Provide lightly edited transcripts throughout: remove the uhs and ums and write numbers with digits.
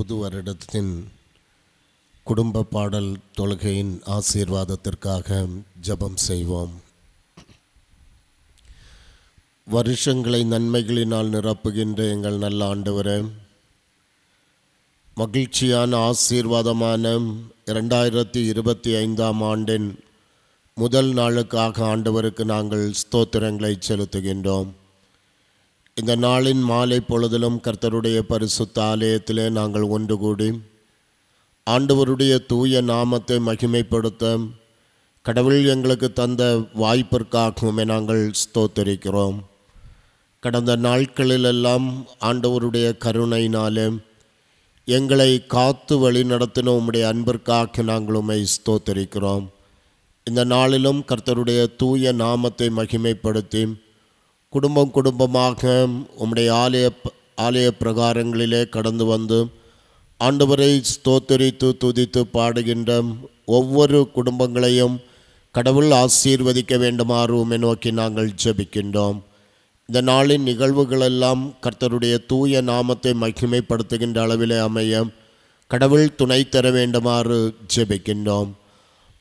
புது வருடத்தின் குடும்ப பாடல் தொழுகையின் ஆசீர்வாதத்திற்காக ஜெபம் செய்வோம். வருஷங்களை நன்மைகளினால் நிரப்புகின்ற எங்கள் நல்ல ஆண்டவரே, மகிழ்ச்சியான ஆசீர்வாதமான 2025ஆம் ஆண்டின் முதல் நாளுக்காக ஆண்டவருக்கு நாங்கள் ஸ்தோத்திரங்களை செலுத்துகின்றோம். இந்த நாளின் மாலை பொழுதிலும் கர்த்தருடைய பரிசுத்த ஆலயத்திலே நாங்கள் ஒன்று கூடி ஆண்டவருடைய தூய நாமத்தை மகிமைப்படுத்த கடவுள் எங்களுக்கு தந்த வாய்ப்பிற்காகவுமே நாங்கள் ஸ்தோத்தரிக்கிறோம். கடந்த நாட்களிலெல்லாம் ஆண்டவருடைய கருணையினாலே எங்களை காத்து வழி நடத்தின உம்முடைய அன்பிற்காக நாங்கள் உம்மை ஸ்தோத்தரிக்கிறோம். இந்த நாளிலும் கர்த்தருடைய தூய நாமத்தை மகிமைப்படுத்தி குடும்பமாக உம்முடைய ஆலய பிரகாரங்களிலே கடந்து வந்து ஆண்டவரை ஸ்தோத்தரித்து துதித்து பாடுகின்ற ஒவ்வொரு குடும்பங்களையும் கடவுள் ஆசீர்வதிக்க வேண்டுமாறு உம்மை நோக்கி நாங்கள் ஜெபிக்கின்றோம். இந்த நாளின் நிகழ்வுகளெல்லாம் கர்த்தருடைய தூய நாமத்தை மகிமைப்படுத்துகின்ற அளவிலே அமைய கடவுள் துணை தர வேண்டுமாறு ஜெபிக்கின்றோம்.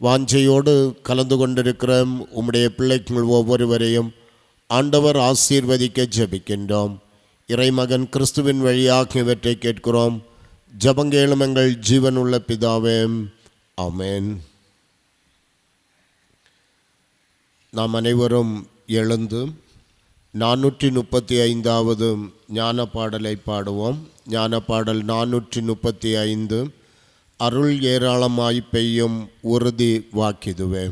வாஞ்சையோடு கலந்து கொண்டிருக்கிற உம்முடைய பிள்ளைகள் ஒவ்வொருவரையும் ஆண்டவர் ஆசீர்வதிக்க ஜெபிக்கின்றோம். இறைமகன் கிறிஸ்துவின் வழியாக இவற்றை கேட்கிறோம். ஜெபங்கேளும் எங்கள் ஜீவனுள்ள பிதாவே, ஆமென். நாம் அனைவரும் எழுந்து 435வது ஞான பாடலை பாடுவோம். ஞான பாடல் 435. அருள் ஏராளமாய் பெய்யும் உறுதி வாக்கிதுவே.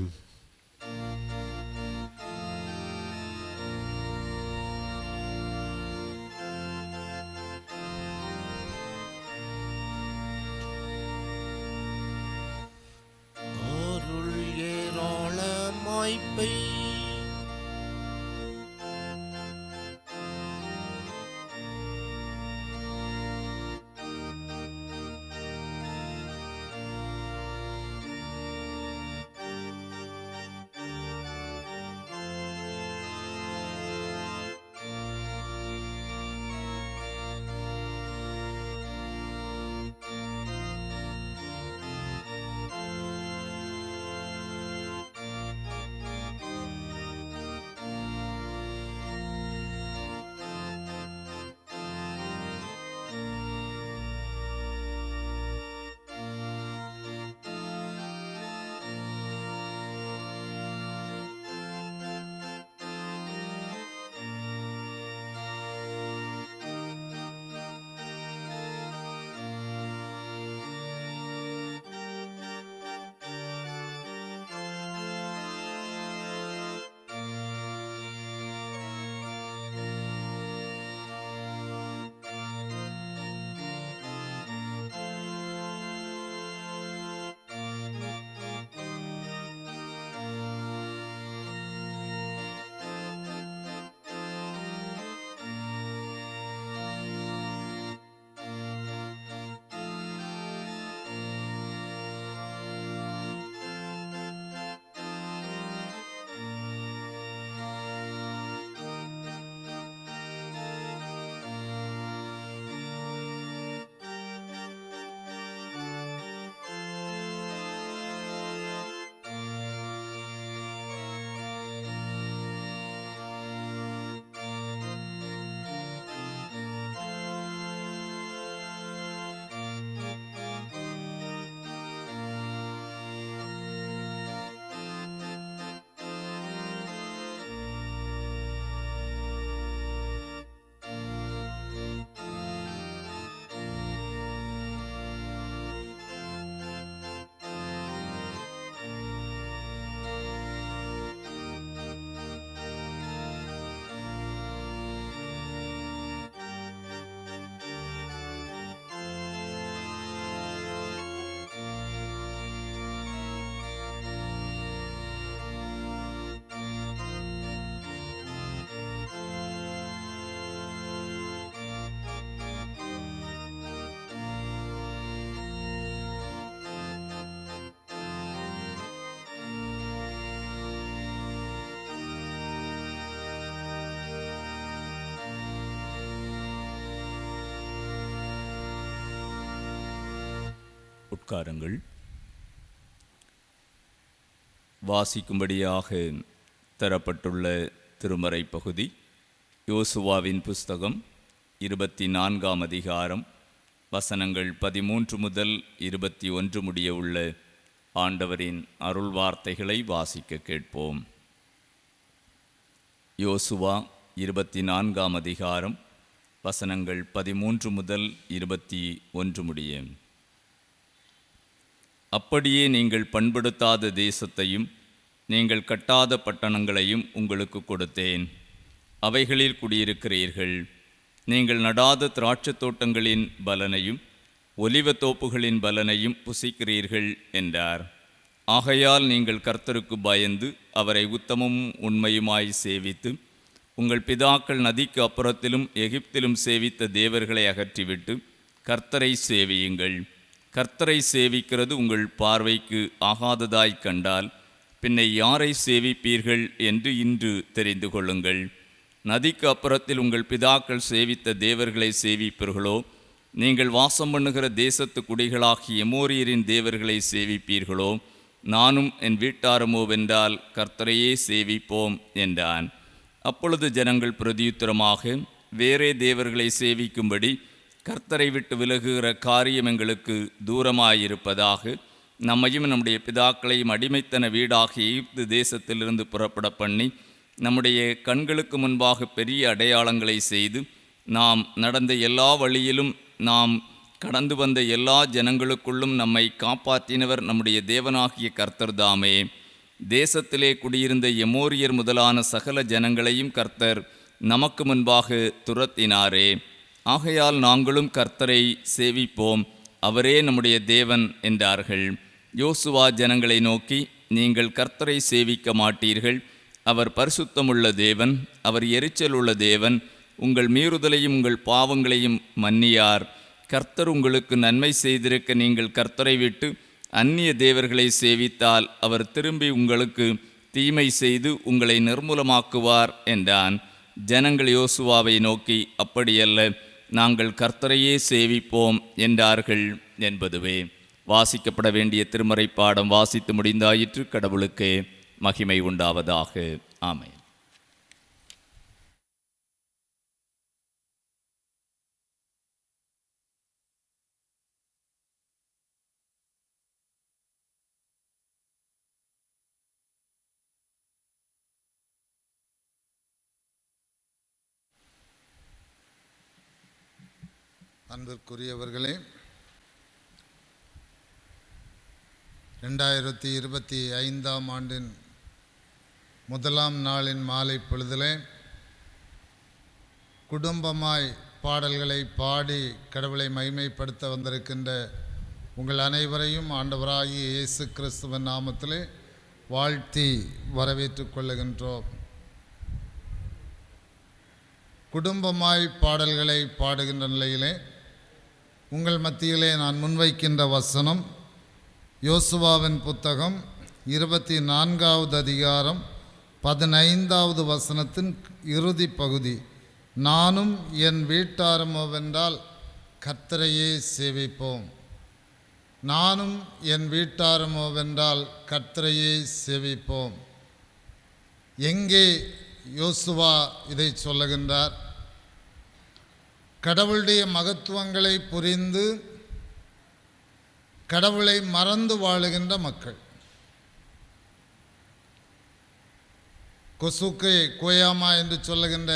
உட்காருங்கள். வாசிக்கும்படியாக தரப்பட்டுள்ள திருமறை பகுதி யோசுவாவின் புஸ்தகம் 24ஆம் அதிகாரம் வசனங்கள் 13 முதல் 21 முடிய உள்ள ஆண்டவரின் அருள் வார்த்தைகளை வாசிக்க கேட்போம். யோசுவா 24ஆம் அதிகாரம் வசனங்கள் 13 முதல் 21 முடிய. அப்படியே நீங்கள் பண்படுத்தாத தேசத்தையும் நீங்கள் கட்டாத பட்டணங்களையும் உங்களுக்கு கொடுத்தேன். அவைகளில் குடியிருக்கிறீர்கள். நீங்கள் நடாத திராட்சைத் தோட்டங்களின் பலனையும் ஒலிவத்தோப்புகளின் பலனையும் புசிக்கிறீர்கள் என்றார். ஆகையால் நீங்கள் கர்த்தருக்கு பயந்து அவரை உத்தமமும் உண்மையுமாய் சேவித்து உங்கள் பிதாக்கள் நதிக்கு அப்புறத்திலும் எகிப்திலும் சேவித்த தேவர்களை அகற்றிவிட்டு கர்த்தரை சேவியுங்கள். கர்த்தரை சேவிக்கிறது உங்கள் பார்வைக்கு ஆகாததாய் கண்டால் பின்னை யாரை சேவிப்பீர்கள் என்று இன்று தெரிந்து கொள்ளுங்கள். நதிக்கு அப்புறத்தில் உங்கள் பிதாக்கள் சேவித்த தேவர்களை சேவிப்பீர்களோ, நீங்கள் வாசம் பண்ணுகிற தேசத்து குடிகளாகிய எமோரியரின் தேவர்களை சேவிப்பீர்களோ, நானும் என் வீட்டாரமோவென்றால் கர்த்தரையே சேவிப்போம் என்றான். அப்பொழுது ஜனங்கள் பிரதியுத்தரமாக, வேறே தேவர்களை சேவிக்கும்படி கர்த்தரை விட்டு விலகுகிற காரியம் எங்களுக்கு தூரமாயிருப்பதாக, நம்மையும் நம்முடைய பிதாக்களையும் அடிமைத்தன வீடாகிய எகிப்து தேசத்திலிருந்து புறப்பட பண்ணி நம்முடைய கண்களுக்கு முன்பாக பெரிய அடையாளங்களை செய்து நாம் நடந்த எல்லா வழியிலும் நாம் கடந்து வந்த எல்லா ஜனங்களுக்குள்ளும் நம்மை காப்பாற்றினவர் நம்முடைய தேவனாகிய கர்த்தர்தாமே. தேசத்திலே குடியிருந்த எமோரியர் முதலான சகல ஜனங்களையும் கர்த்தர் நமக்கு முன்பாக துரத்தினாரே. ஆகையால் நாங்களும் கர்த்தரை சேவிப்போம், அவரே நம்முடைய தேவன் என்றார்கள். யோசுவா ஜனங்களை நோக்கி, நீங்கள் கர்த்தரை சேவிக்க மாட்டீர்கள். அவர் பரிசுத்தமுள்ள தேவன், அவர் எரிச்சல் உள்ள தேவன். உங்கள் மீறுதலையும் உங்கள் பாவங்களையும் மன்னியார். கர்த்தர் உங்களுக்கு நன்மை செய்திருக்க நீங்கள் கர்த்தரை விட்டு அந்நிய தேவர்களை சேவித்தால் அவர் திரும்பி உங்களுக்கு தீமை செய்து உங்களை நிர்மூலமாக்குவார் என்றான். ஜனங்கள் யோசுவாவை நோக்கி, அப்படியல்ல, நாங்கள் கர்த்தரையே சேவிப்போம் என்றார்கள் என்பதுவே. வாசிக்கப்பட வேண்டிய திருமறை பாடம் வாசித்து முடிந்தாயிற்று. கடவுளுக்கே மகிமை உண்டாவதாக. ஆமென். அன்பிற்குரியவர்களே, 2025ஆம் ஆண்டின் முதலாம் நாளின் மாலை பொழுதிலே குடும்பமாய் பாடல்களை பாடி கடவுளை மகிமைப்படுத்த வந்திருக்கின்ற உங்கள் அனைவரையும் ஆண்டவராகிய இயேசு கிறிஸ்துவின் நாமத்திலே வாழ்த்தி வரவேற்றுக் கொள்ளுகின்றோம். குடும்பமாய் பாடல்களை பாடுகின்ற நிலையிலே உங்கள் மத்தியிலே நான் முன்வைக்கின்ற வசனம் யோசுவாவின் புத்தகம் 24வது அதிகாரம் 15வது வசனத்தின் இறுதி பகுதி. நானும் என் வீட்டாரமோவென்றால் கர்த்தரையே சேவிப்போம். நானும் என் வீட்டாரமோவென்றால் கர்த்தரையே சேவிப்போம். எங்கே யோசுவா இதை சொல்லுகின்றார்? கடவுளுடைய மகத்துவங்களை புரிந்து கடவுளை மறந்து வாழுகின்ற மக்கள். கொசுகே கோயாமா என்று சொல்லுகின்ற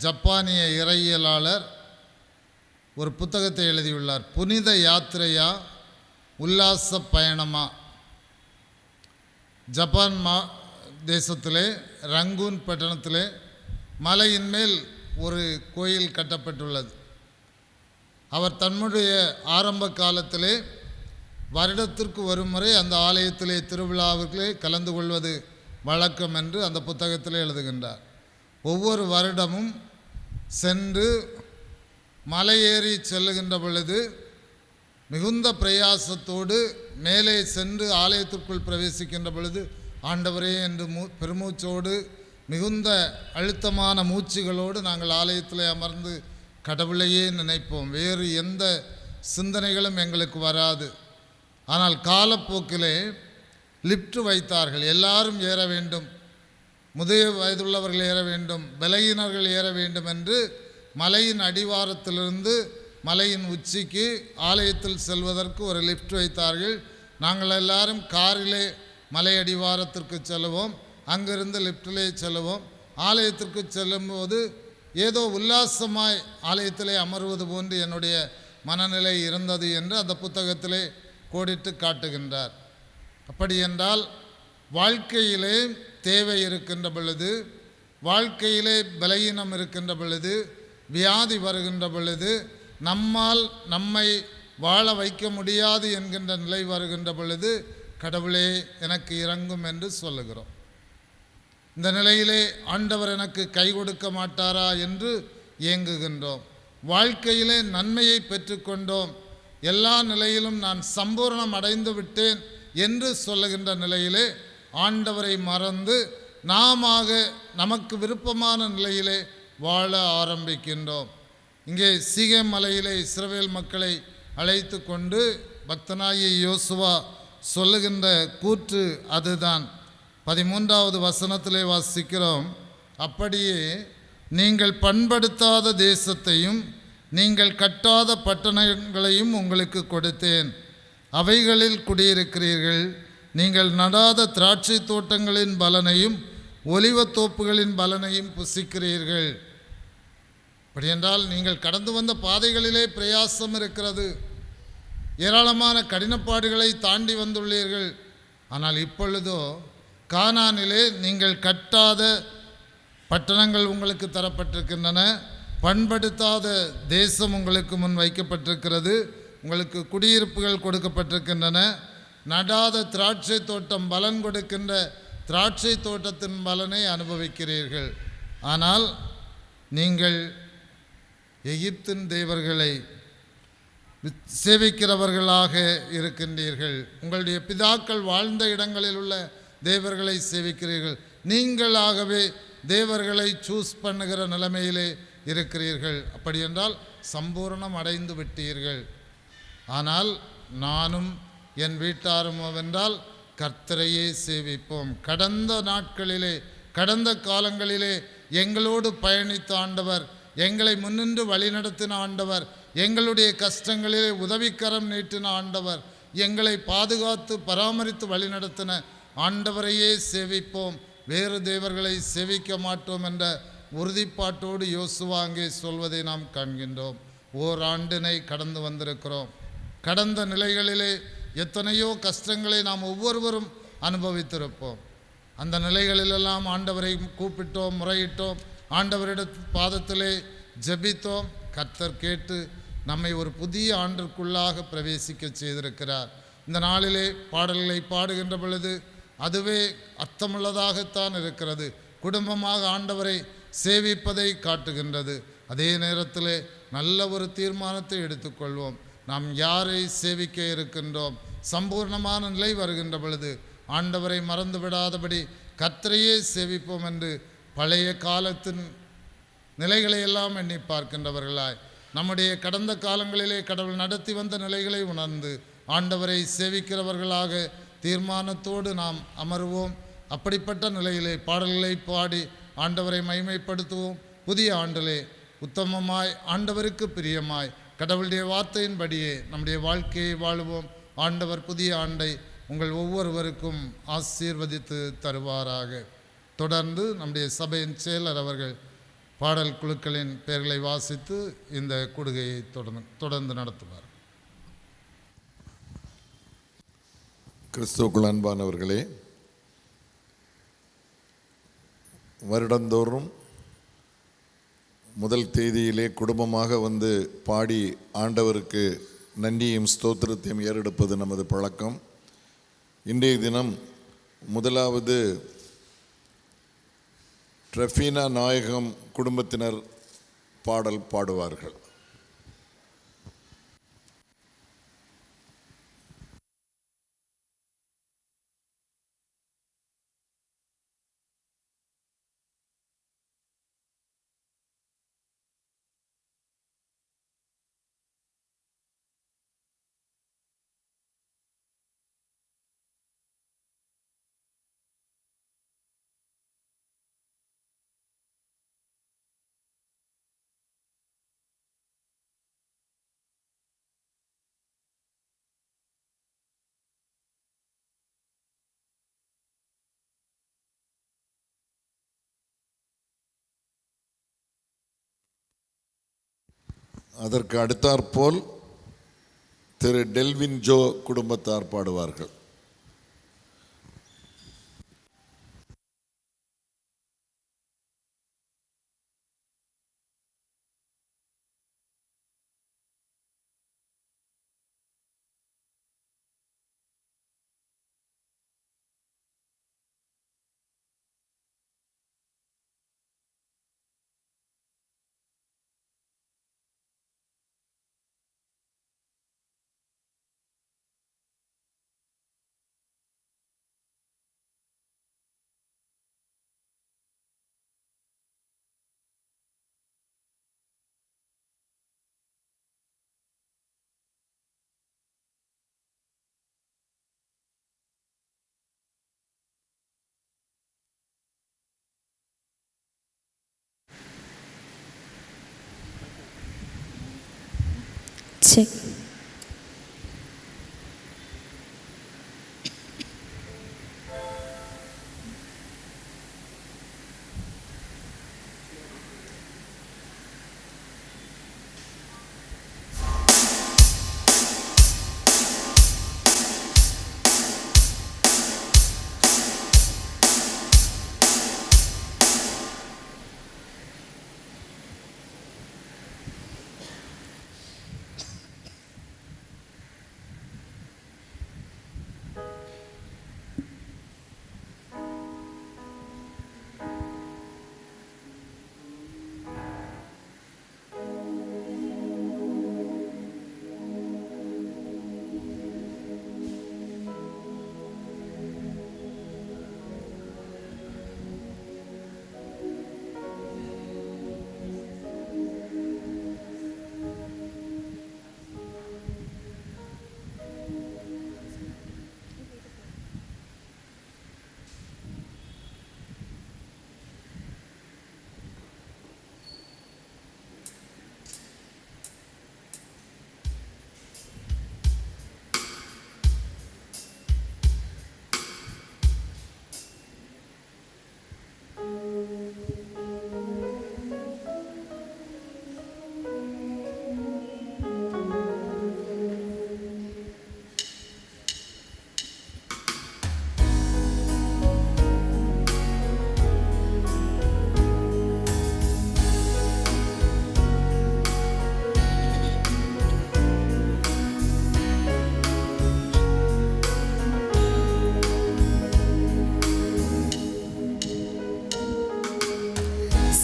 ஜப்பானிய இறையியலாளர் ஒரு புத்தகத்தை எழுதியுள்ளார். புனித யாத்திரையா உல்லாச பயணமா? ஜப்பான் தேசத்திலே ரங்கூன் பட்டணத்திலே மலையின் மேல் ஒரு கோயில் கட்டப்பட்டுள்ளது. அவர் தன்னுடைய ஆரம்ப காலத்திலே வருடத்திற்கு ஒரு முறை அந்த ஆலயத்திலே திருவிழாவிலே கலந்து கொள்வது வழக்கம் என்று அந்த புத்தகத்திலே எழுதுகின்றார். ஒவ்வொரு வருடமும் சென்று மலையேறி செல்லுகின்ற பொழுது மிகுந்த பிரயாசத்தோடு மேலே சென்று ஆலயத்திற்குள் பிரவேசிக்கின்ற பொழுது ஆண்டவரே என்று பெருமூச்சோடு மிகுந்த அழுத்தமான மூச்சுகளோடு நாங்கள் ஆலயத்தில் அமர்ந்து கடவுளையே நினைப்போம். வேறு எந்த சிந்தனைகளும் எங்களுக்கு வராது. ஆனால் காலப்போக்கிலே லிஃப்ட் வைத்தார்கள். எல்லாரும் ஏற வேண்டும், முதிய வயதுள்ளவர்கள் ஏற வேண்டும், பலகீனர்கள் ஏற வேண்டும் என்று மலையின் அடிவாரத்திலிருந்து மலையின் உச்சிக்கு ஆலயத்தில் செல்வதற்கு ஒரு லிஃப்ட் வைத்தார்கள். நாங்கள் எல்லாரும் காரிலே மலை அடிவாரத்திற்கு செல்லுவோம், அங்கிருந்து லிஃப்டிலே செல்லுவோம். ஆலயத்திற்கு செல்லும்போது ஏதோ உல்லாசமாய் ஆலயத்திலே அமர்வது போன்று என்னுடைய மனநிலை இருந்தது என்று அந்த புத்தகத்திலே கோடிட்டு காட்டுகின்றார். அப்படி என்றால் வாழ்க்கையிலே தேவை இருக்கின்ற பொழுது, வாழ்க்கையிலே பலகீனம் இருக்கின்ற பொழுது, வியாதி வருகின்ற பொழுது, நம்மால் நம்மை வாழ வைக்க முடியாது என்கின்ற நிலை வருகின்ற பொழுது கடவுளே எனக்கு இறங்கும் என்று சொல்லுகிறோம். இந்த நிலையிலே ஆண்டவர் எனக்கு கை கொடுக்க மாட்டாரா என்று ஏங்குகின்றோம். வாழ்க்கையிலே நன்மையை பெற்றுக்கொண்டோம், எல்லா நிலையிலும் நான் சம்பூர்ணம் அடைந்து விட்டேன் என்று சொல்லுகின்ற நிலையிலே ஆண்டவரை மறந்து நமக்கு விருப்பமான நிலையிலே வாழ ஆரம்பிக்கின்றோம். இங்கே சீகேம் மலையிலே இஸ்ரவேல் மக்களை அழைத்து கொண்டு பக்தனாகிய யோசுவா சொல்லுகின்ற கூற்று அதுதான். 13வது வசனத்திலே வாசிக்கிறோம், அப்படியே நீங்கள் பண்படுத்தாத தேசத்தையும் நீங்கள் கட்டாத பட்டணங்களையும் உங்களுக்கு கொடுத்தேன், அவைகளில் குடியிருக்கிறீர்கள். நீங்கள் நடாத திராட்சை தோட்டங்களின் பலனையும் ஒலிவத்தோப்புகளின் பலனையும் புசிக்கிறீர்கள். அப்படி என்றால் நீங்கள் கடந்து வந்த பாதைகளிலே பிரயாசம் இருக்கிறது, ஏராளமான கடினப்பாடுகளை தாண்டி வந்துள்ளீர்கள். ஆனால் இப்பொழுதோ கானானிலே நீங்கள் கட்டாத பட்டணங்கள் உங்களுக்கு தரப்பட்டிருக்கின்றன, பண்படுத்தாத தேசம் உங்களுக்கு முன் வைக்கப்பட்டிருக்கிறது, உங்களுக்கு குடியிருப்புகள் கொடுக்கப்பட்டிருக்கின்றன. நடாத திராட்சை தோட்டம் பலன் கொடுக்கின்ற திராட்சை தோட்டத்தின் பலனை அனுபவிக்கிறீர்கள். ஆனால் நீங்கள் எகிப்தின் தேவர்களை சேவிக்கிறவர்களாக இருக்கின்றீர்கள். உங்களுடைய பிதாக்கள் வாழ்ந்த இடங்களில் உள்ள தேவர்களை சேவிக்கிறீர்கள். நீங்களாகவே தேவர்களை சூஸ் பண்ணுகிற நிலைமையிலே இருக்கிறீர்கள். அப்படி என்றால் சம்பூர்ணம் அடைந்து விட்டீர்கள். ஆனால் நானும் என் வீட்டாரும் வென்றால் கர்த்தரையே சேவிப்போம். கடந்த நாட்களிலே, கடந்த காலங்களிலே எங்களோடு பயணித்த ஆண்டவர், எங்களை முன்னின்று வழிநடத்தின ஆண்டவர், எங்களுடைய கஷ்டங்களிலே உதவிக்கரம் நீட்டின ஆண்டவர், எங்களை பாதுகாத்து பராமரித்து வழிநடத்தின ஆண்டவரையே சேவிப்போம், வேறு தேவர்களை சேவிக்க மாட்டோம் என்ற உறுதிப்பாட்டோடு யோசுவா அங்கே சொல்வதை நாம் காண்கின்றோம். ஓராண்டினை கடந்து வந்திருக்கிறோம். கடந்த நிலைகளிலே எத்தனையோ கஷ்டங்களை நாம் ஒவ்வொருவரும் அனுபவித்திருப்போம். அந்த நிலைகளிலெல்லாம் ஆண்டவரை கூப்பிட்டோம், முறையிட்டோம், ஆண்டவரிட பாதத்திலே ஜெபித்தோம். கர்த்தர் கேட்டு நம்மை ஒரு புதிய ஆண்டிற்குள்ளாக பிரவேசிக்க செய்திருக்கிறார். இந்த நாளிலே பாடல்களை பாடுகின்ற பொழுது அதுவே அர்த்தமுள்ளதாகத்தான் இருக்கிறது. குடும்பமாக ஆண்டவரை சேவிப்பதை காட்டுகின்றது. அதே நேரத்தில் நல்ல ஒரு தீர்மானத்தை எடுத்துக்கொள்வோம். நாம் யாரை சேவிக்க இருக்கின்றோம்? சம்பூர்ணமான நிலை வருகின்ற பொழுது ஆண்டவரை மறந்து விடாதபடி கர்த்தரையே சேவிப்போம் என்று பழைய காலத்தின் நிலைகளை எல்லாம் எண்ணி பார்க்கின்றவர்களாய், நம்முடைய கடந்த காலங்களிலே கடவுள் நடத்தி வந்த நிலைகளை உணர்ந்து ஆண்டவரை சேவிக்கிறவர்களாக தீர்மானத்தோடு நாம் அமருவோம். அப்படிப்பட்ட நிலையிலே பாடல்களை பாடி ஆண்டவரை மகிமைப்படுத்துவோம். புதிய ஆண்டிலே உத்தமமாய், ஆண்டவருக்கு பிரியமாய், கடவுளுடைய வார்த்தையின்படியே நம்முடைய வாழ்க்கையை வாழுவோம். ஆண்டவர் புதிய ஆண்டை உங்கள் ஒவ்வொருவருக்கும் ஆசீர்வதித்து தருவாராக. தொடர்ந்து நம்முடைய சபையின் செயலர் அவர்கள் பாடல் குழுக்களின் பெயர்களை வாசித்து இந்த கூடுகையை தொடர்ந்து நடத்துவார். கிறிஸ்துவுக்குள் அன்பானவர்களே, வருடந்தோறும் முதல் தேதியிலே குடும்பமாக வந்து பாடி ஆண்டவருக்கு நன்றியும் ஸ்தோத்திரத்தையும் ஏறெடுப்பது நமது பழக்கம். இன்றைய தினம் முதலாவது ட்ரெஃபீனா நாயகம் குடும்பத்தினர் பாடல் பாடுவார்கள். அதற்கு அடுத்தாற்போல் திரு டெல்வின் ஜோ குடும்பத்தார் பாடுவார்கள். Check.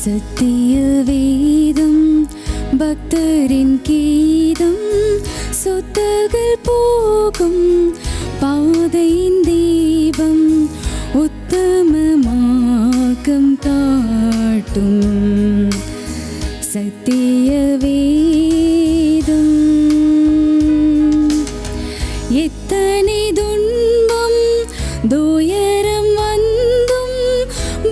சத்திய வேதம் பக்தரின் கீதம் சொத்தகள் போகும் பாதையின் தீபம் உத்தம மார்க்கம் காட்டும் சத்திய வேதம். எத்தனை துன்பம் துயரம் வந்தும்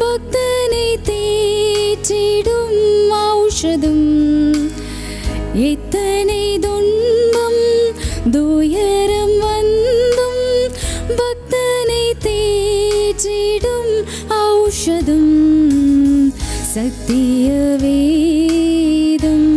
பக்தனை தேற்றிடும் ஔஷதம். எத்தனை துன்பம் துயரம் வந்தும் பக்தனை தேற்றிடும் ஔஷதம் சத்திய வேதம்.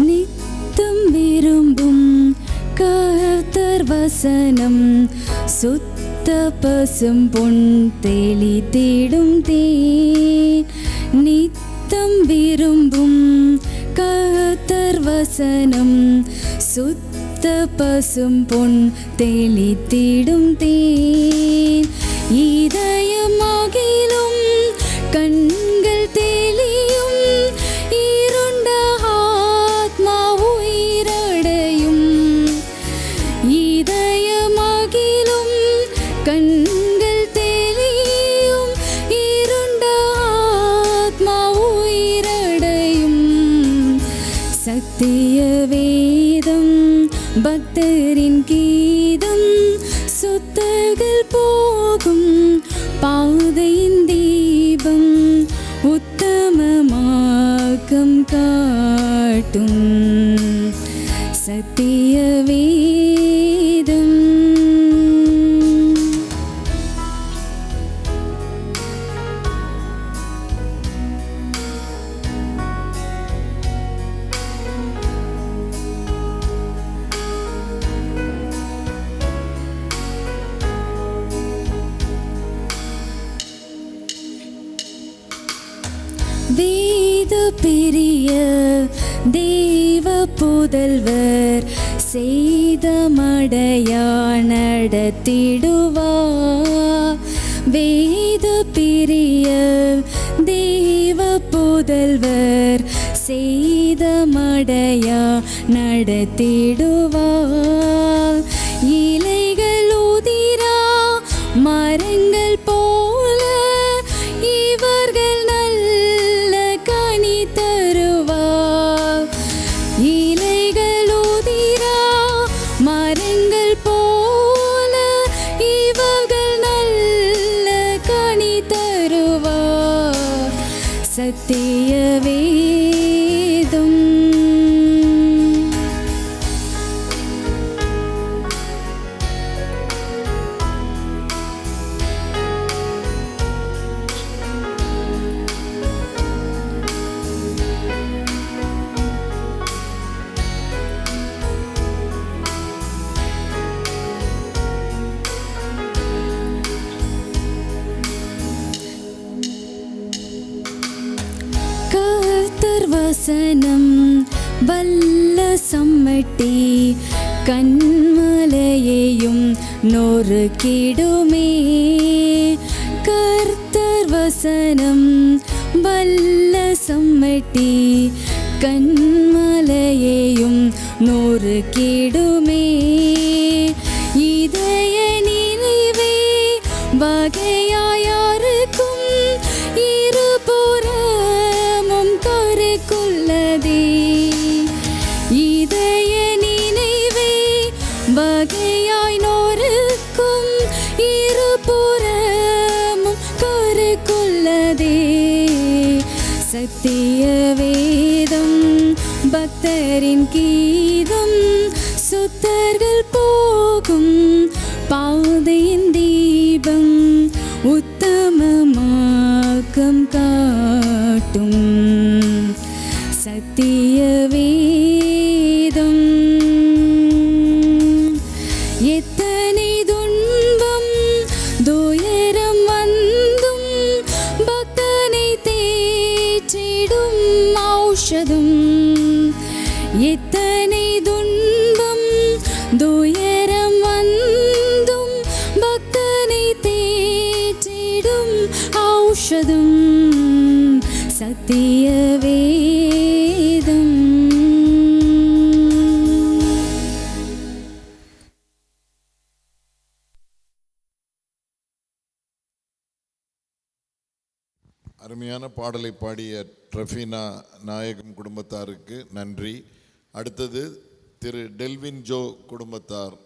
நித்தம் விரும்பும் கர்த்தர் வசனம் சுத்த பசும் பொன் தெளித்திடும் தேன். நித்தம் விரும்பும் கர்த்தர் வசனம் சுத்த பசும் பொன் தெளித்திடும் தேன். இதயமாகிலும் கண்கள் தெளியும் இருண்ட ஆத்மா உயிரடையும். இதயமாகிலும் கண்கள் தெளியும் இருண்ட ஆத்மா உயிரடையும் சத்திய வேதம் பக்தரின் கீதம் சுத்தர்கள் போகும் பாதையின் தீபம் உத்தமமாக்கம் காட்டும் சத்திய வேதம். வேத பிரிய தேவ புதல்வர் செய்தமடையா நடத்திடுவார். வேத பிரிய தேவ புதல்வர் செய்தமடையா நடத்திடுவார். இலைகள் உதிரா மரங்கள் போல இவர்கள் நல்ல கனி தருவார். இலைகள் உதிரா மரங்கள் போல இவர்கள் நல்ல கனி தருவார். சத்திய வேதம். கர்த்தர் வசனம் வல்ல சம்மட்டி கண்மலையையும் நொறுக்கிடுமே. கர்த்தர் வசனம் வல்ல சம்மட்டி கண்மலையையும் நொறுக்கிடுமே. இதய நினைவே வகையாயாருக்கும் இருபுறமும் கருக்குள்ளதே. இதய நினைவே வகையாய் நோருக்கும் இருபுறமும் கருக்குள்ளதே. சத்திய வேதம் பக்தரின் கீதம் சுத்தர்கள் போகும் பாதையின் தீபம் உத்தமமாக்கம் காட்டும் சத்திய வேதம். எத்தனை துன்பம் துயரம் வந்தும் பக்தனை தேற்றிடும் ஔஷதம். எத்தனை துன்பம் துயரம் வந்தும் பக்தனை தேற்றிடும் ஔஷதம் சத்திய வேதம். அருமையான பாடலை பாடிய ட்ரஃபீனா நாயகம் குடும்பத்தாருக்கு நன்றி. அடுத்தது திரு டெல்வின் ஜோ குடும்பத்தார்.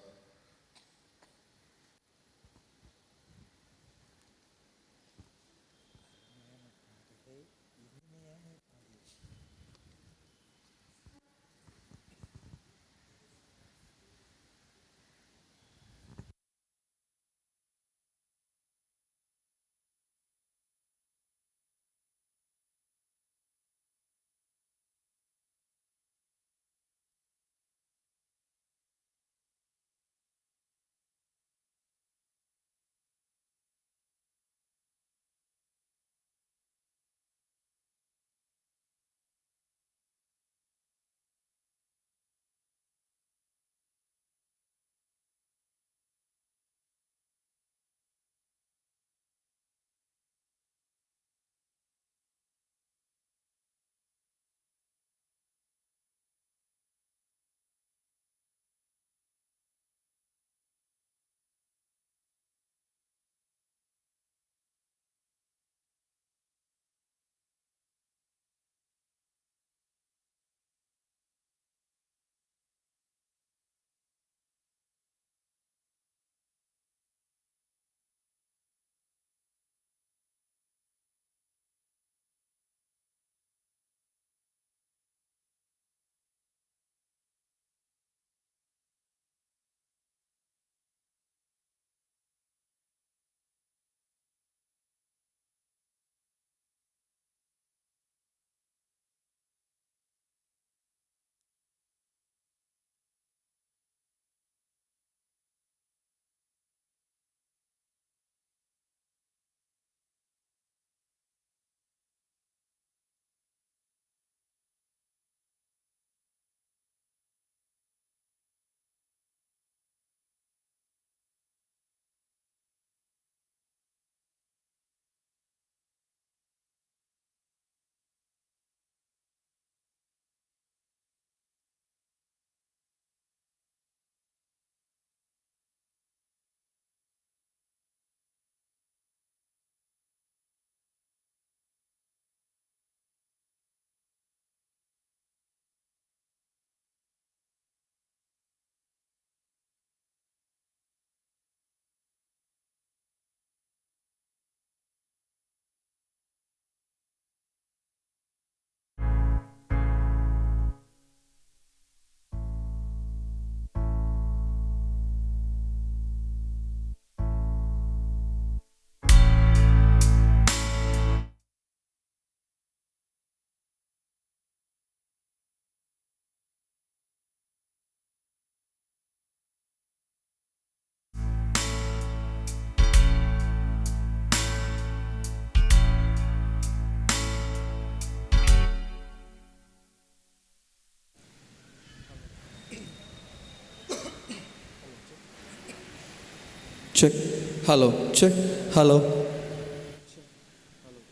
Check hello check hello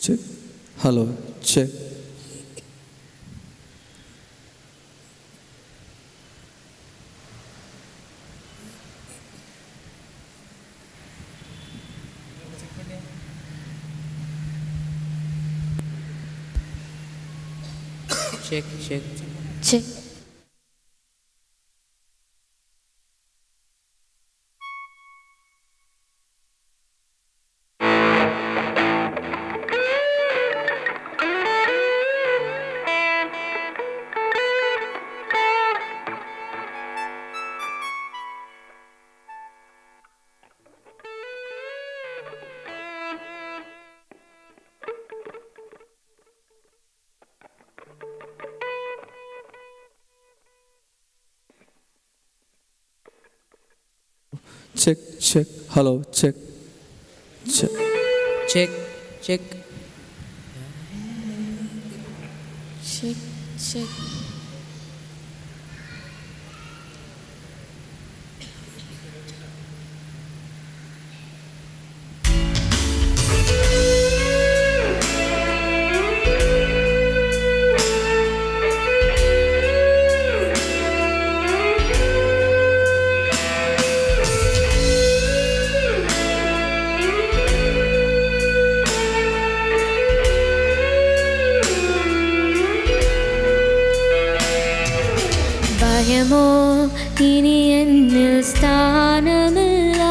check hello check. Check. Check check hello check check check check check check. ഭയമോ ഇനി എന്നിൽ സ്ഥാനമില്ല,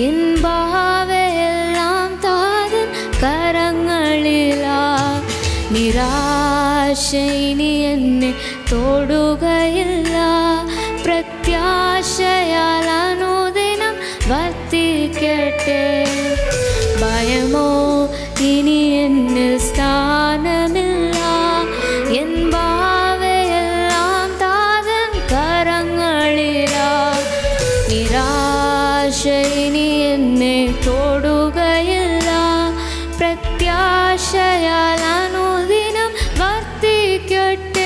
എൻ ഭാവയെല്ലാം താതൻ കരങ്ങളിലാ. നിരാശ ഇനി എന്നെ തൊടുകയില്ല, പ്രത്യാശയാൽ അനുദിനം വർത്തിക്കട്ടെ. ഭയമോ ഇനി എന്നിൽ സ്ഥാനമില്ല, എൻ ഭാവയെല്ലാം താതൻ കരങ്ങളിലാ. നിരാശ ഇനി എന്നെ തൊടുകയില്ല, പ്രത്യാശയാൽ അനുദിനം വർത്തിക്കട്ടെ.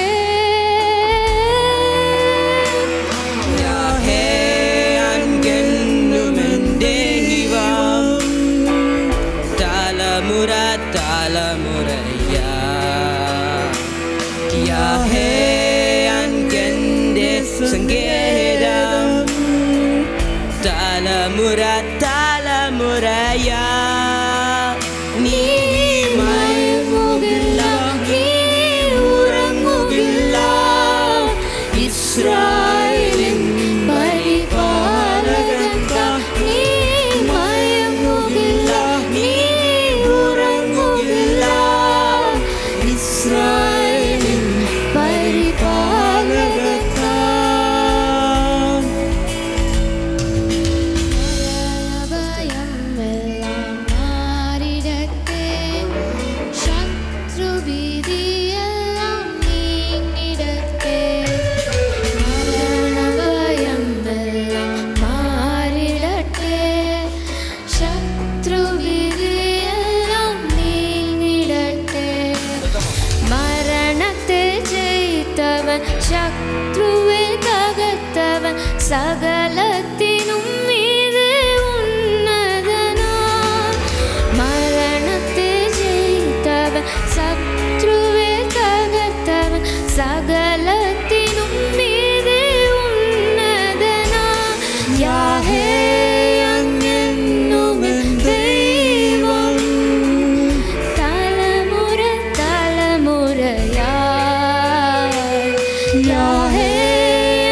തലമുറയാ നീ മയങ്ങുകില്ല, നീ ഉറങ്ങുകില്ല, ഇസ്രായേലിൻ പരിപാലകൻ നീ മയങ്ങുകില്ല, നീ ഉറങ്ങുകില്ല, ഇസ്രായേലിൻ പരിപാലകൻ. ശത്രുവെ തകർത്തവൻ സകലത്തിനും മീതെ ഉന്നതനാം. മരണത്തെ ജയിത്തവൻ ശത്രുവെ തകർത്തവൻ സകലത്തിനും മീതെ ഉന്നതനാം. യാഹേ അങ്ങെന്നുമെൻ ദൈവം, തലമുറ തലമുറയാ. യാഹേ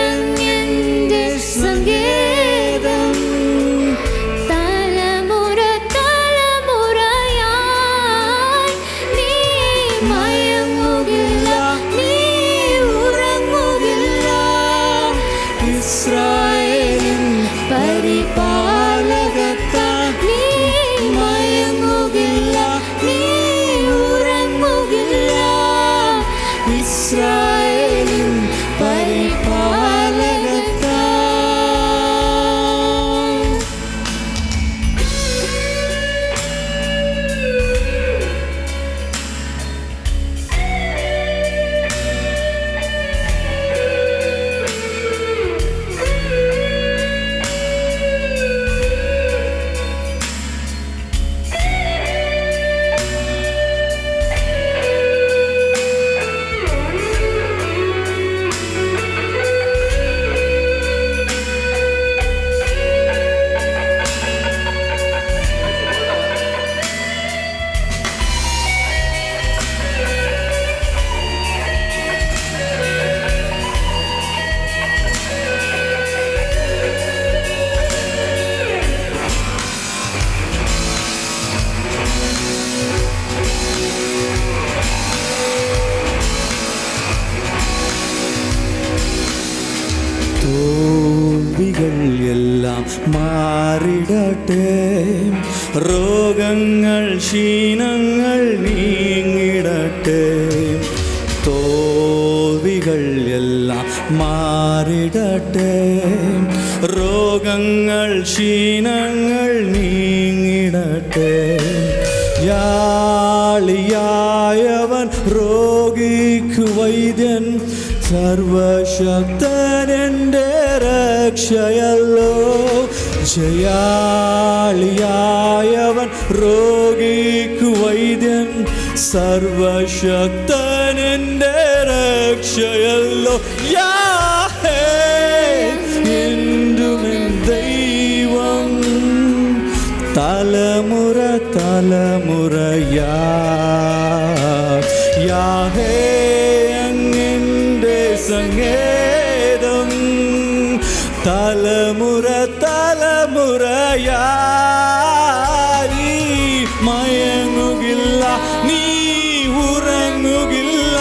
അങ്ങെന്റെ സങ്കേതം, തലമുറ തലമുറയായി. നീ മയങ്ങുകില്ല, നീ ഉറങ്ങുകില്ല, ഇസ്രായേലിൻ പരിപാലകത്താൽ. നീ മയങ്ങുകില്ല, നീ ഉറങ്ങുകില്ല, ഇസ്രായേലിൻ പരിപാലകത്താൽ. മാറിടട്ടെ. രോഗങ്ങൾ ക്ഷീണങ്ങൾ നീങ്ങിടട്ടെ. തോൽവികൾ എല്ലാം മാറിടട്ടെ. രോഗങ്ങൾ ക്ഷീണങ്ങൾ നീങ്ങിടട്ടെ. യാളിയായവൻ രോഗിക്കു വൈദ്യൻ, സർവശക്തൻ എൻ്റെ രക്ഷയല്ലോ. ജയാളിയായവൻ രോഗിക്കു വൈദ്യൻ, സർവശക്തൻ എൻ്റെ രക്ഷയല്ലോ. യാഹേ എന്തുമെൻ ദൈവം, തലമുറ തലമുറയാ. യാഹേ അങ്ങെൻ്റെ സങ്കേതം, തലമുറ തലമുറയാ. നീ മയങ്ങുകില്ല, നീ ഉറങ്ങുകില്ല.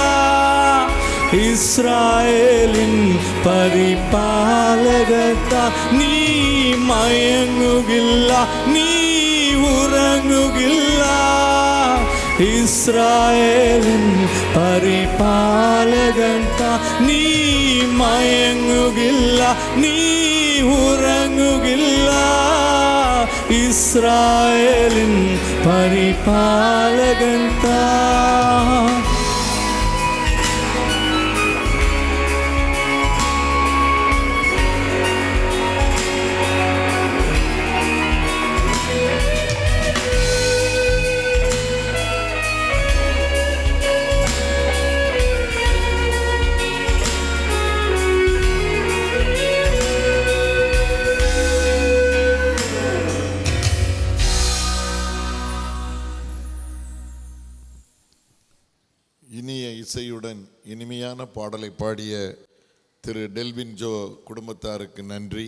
ഇസ്രായേലിൻ പരിപാലകത്താ നീ മയങ്ങുകില്ല, നീ ഉറങ്ങുകില്ല. ഇസ്രായേലിൻ പരിപാലകത്താ നീ മയങ്ങുകില്ല, നീ ഉറങ്ങുകില്ല. ഇസ്രായേലിൻ പരിപാലകത്താ. இனிய இசையுடன் இனிமையான பாடலை பாடிய திரு டெல்வின் ஜோ குடும்பத்தாருக்கு நன்றி.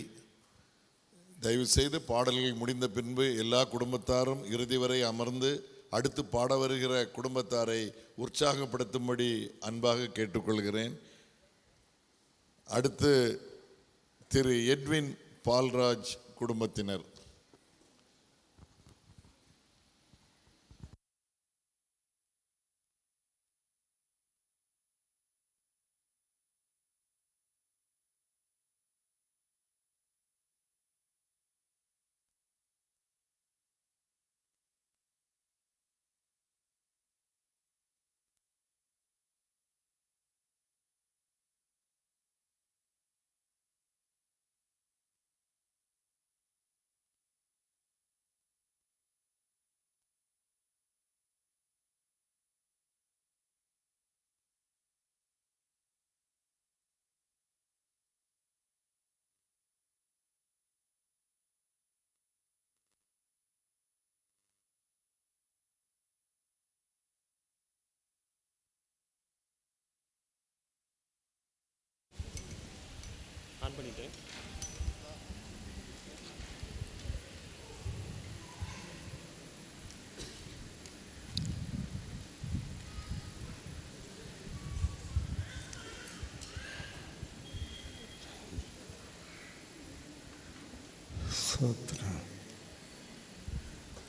தயவுசெய்து பாடல்கள் முடிந்த பின்பு எல்லா குடும்பத்தாரும் இறுதி வரை அமர்ந்து அடுத்து பாட வருகிற குடும்பத்தாரை உற்சாகப்படுத்தும்படி அன்பாக கேட்டுக்கொள்கிறேன். அடுத்து திரு எட்வின் பால்ராஜ் குடும்பத்தினர்.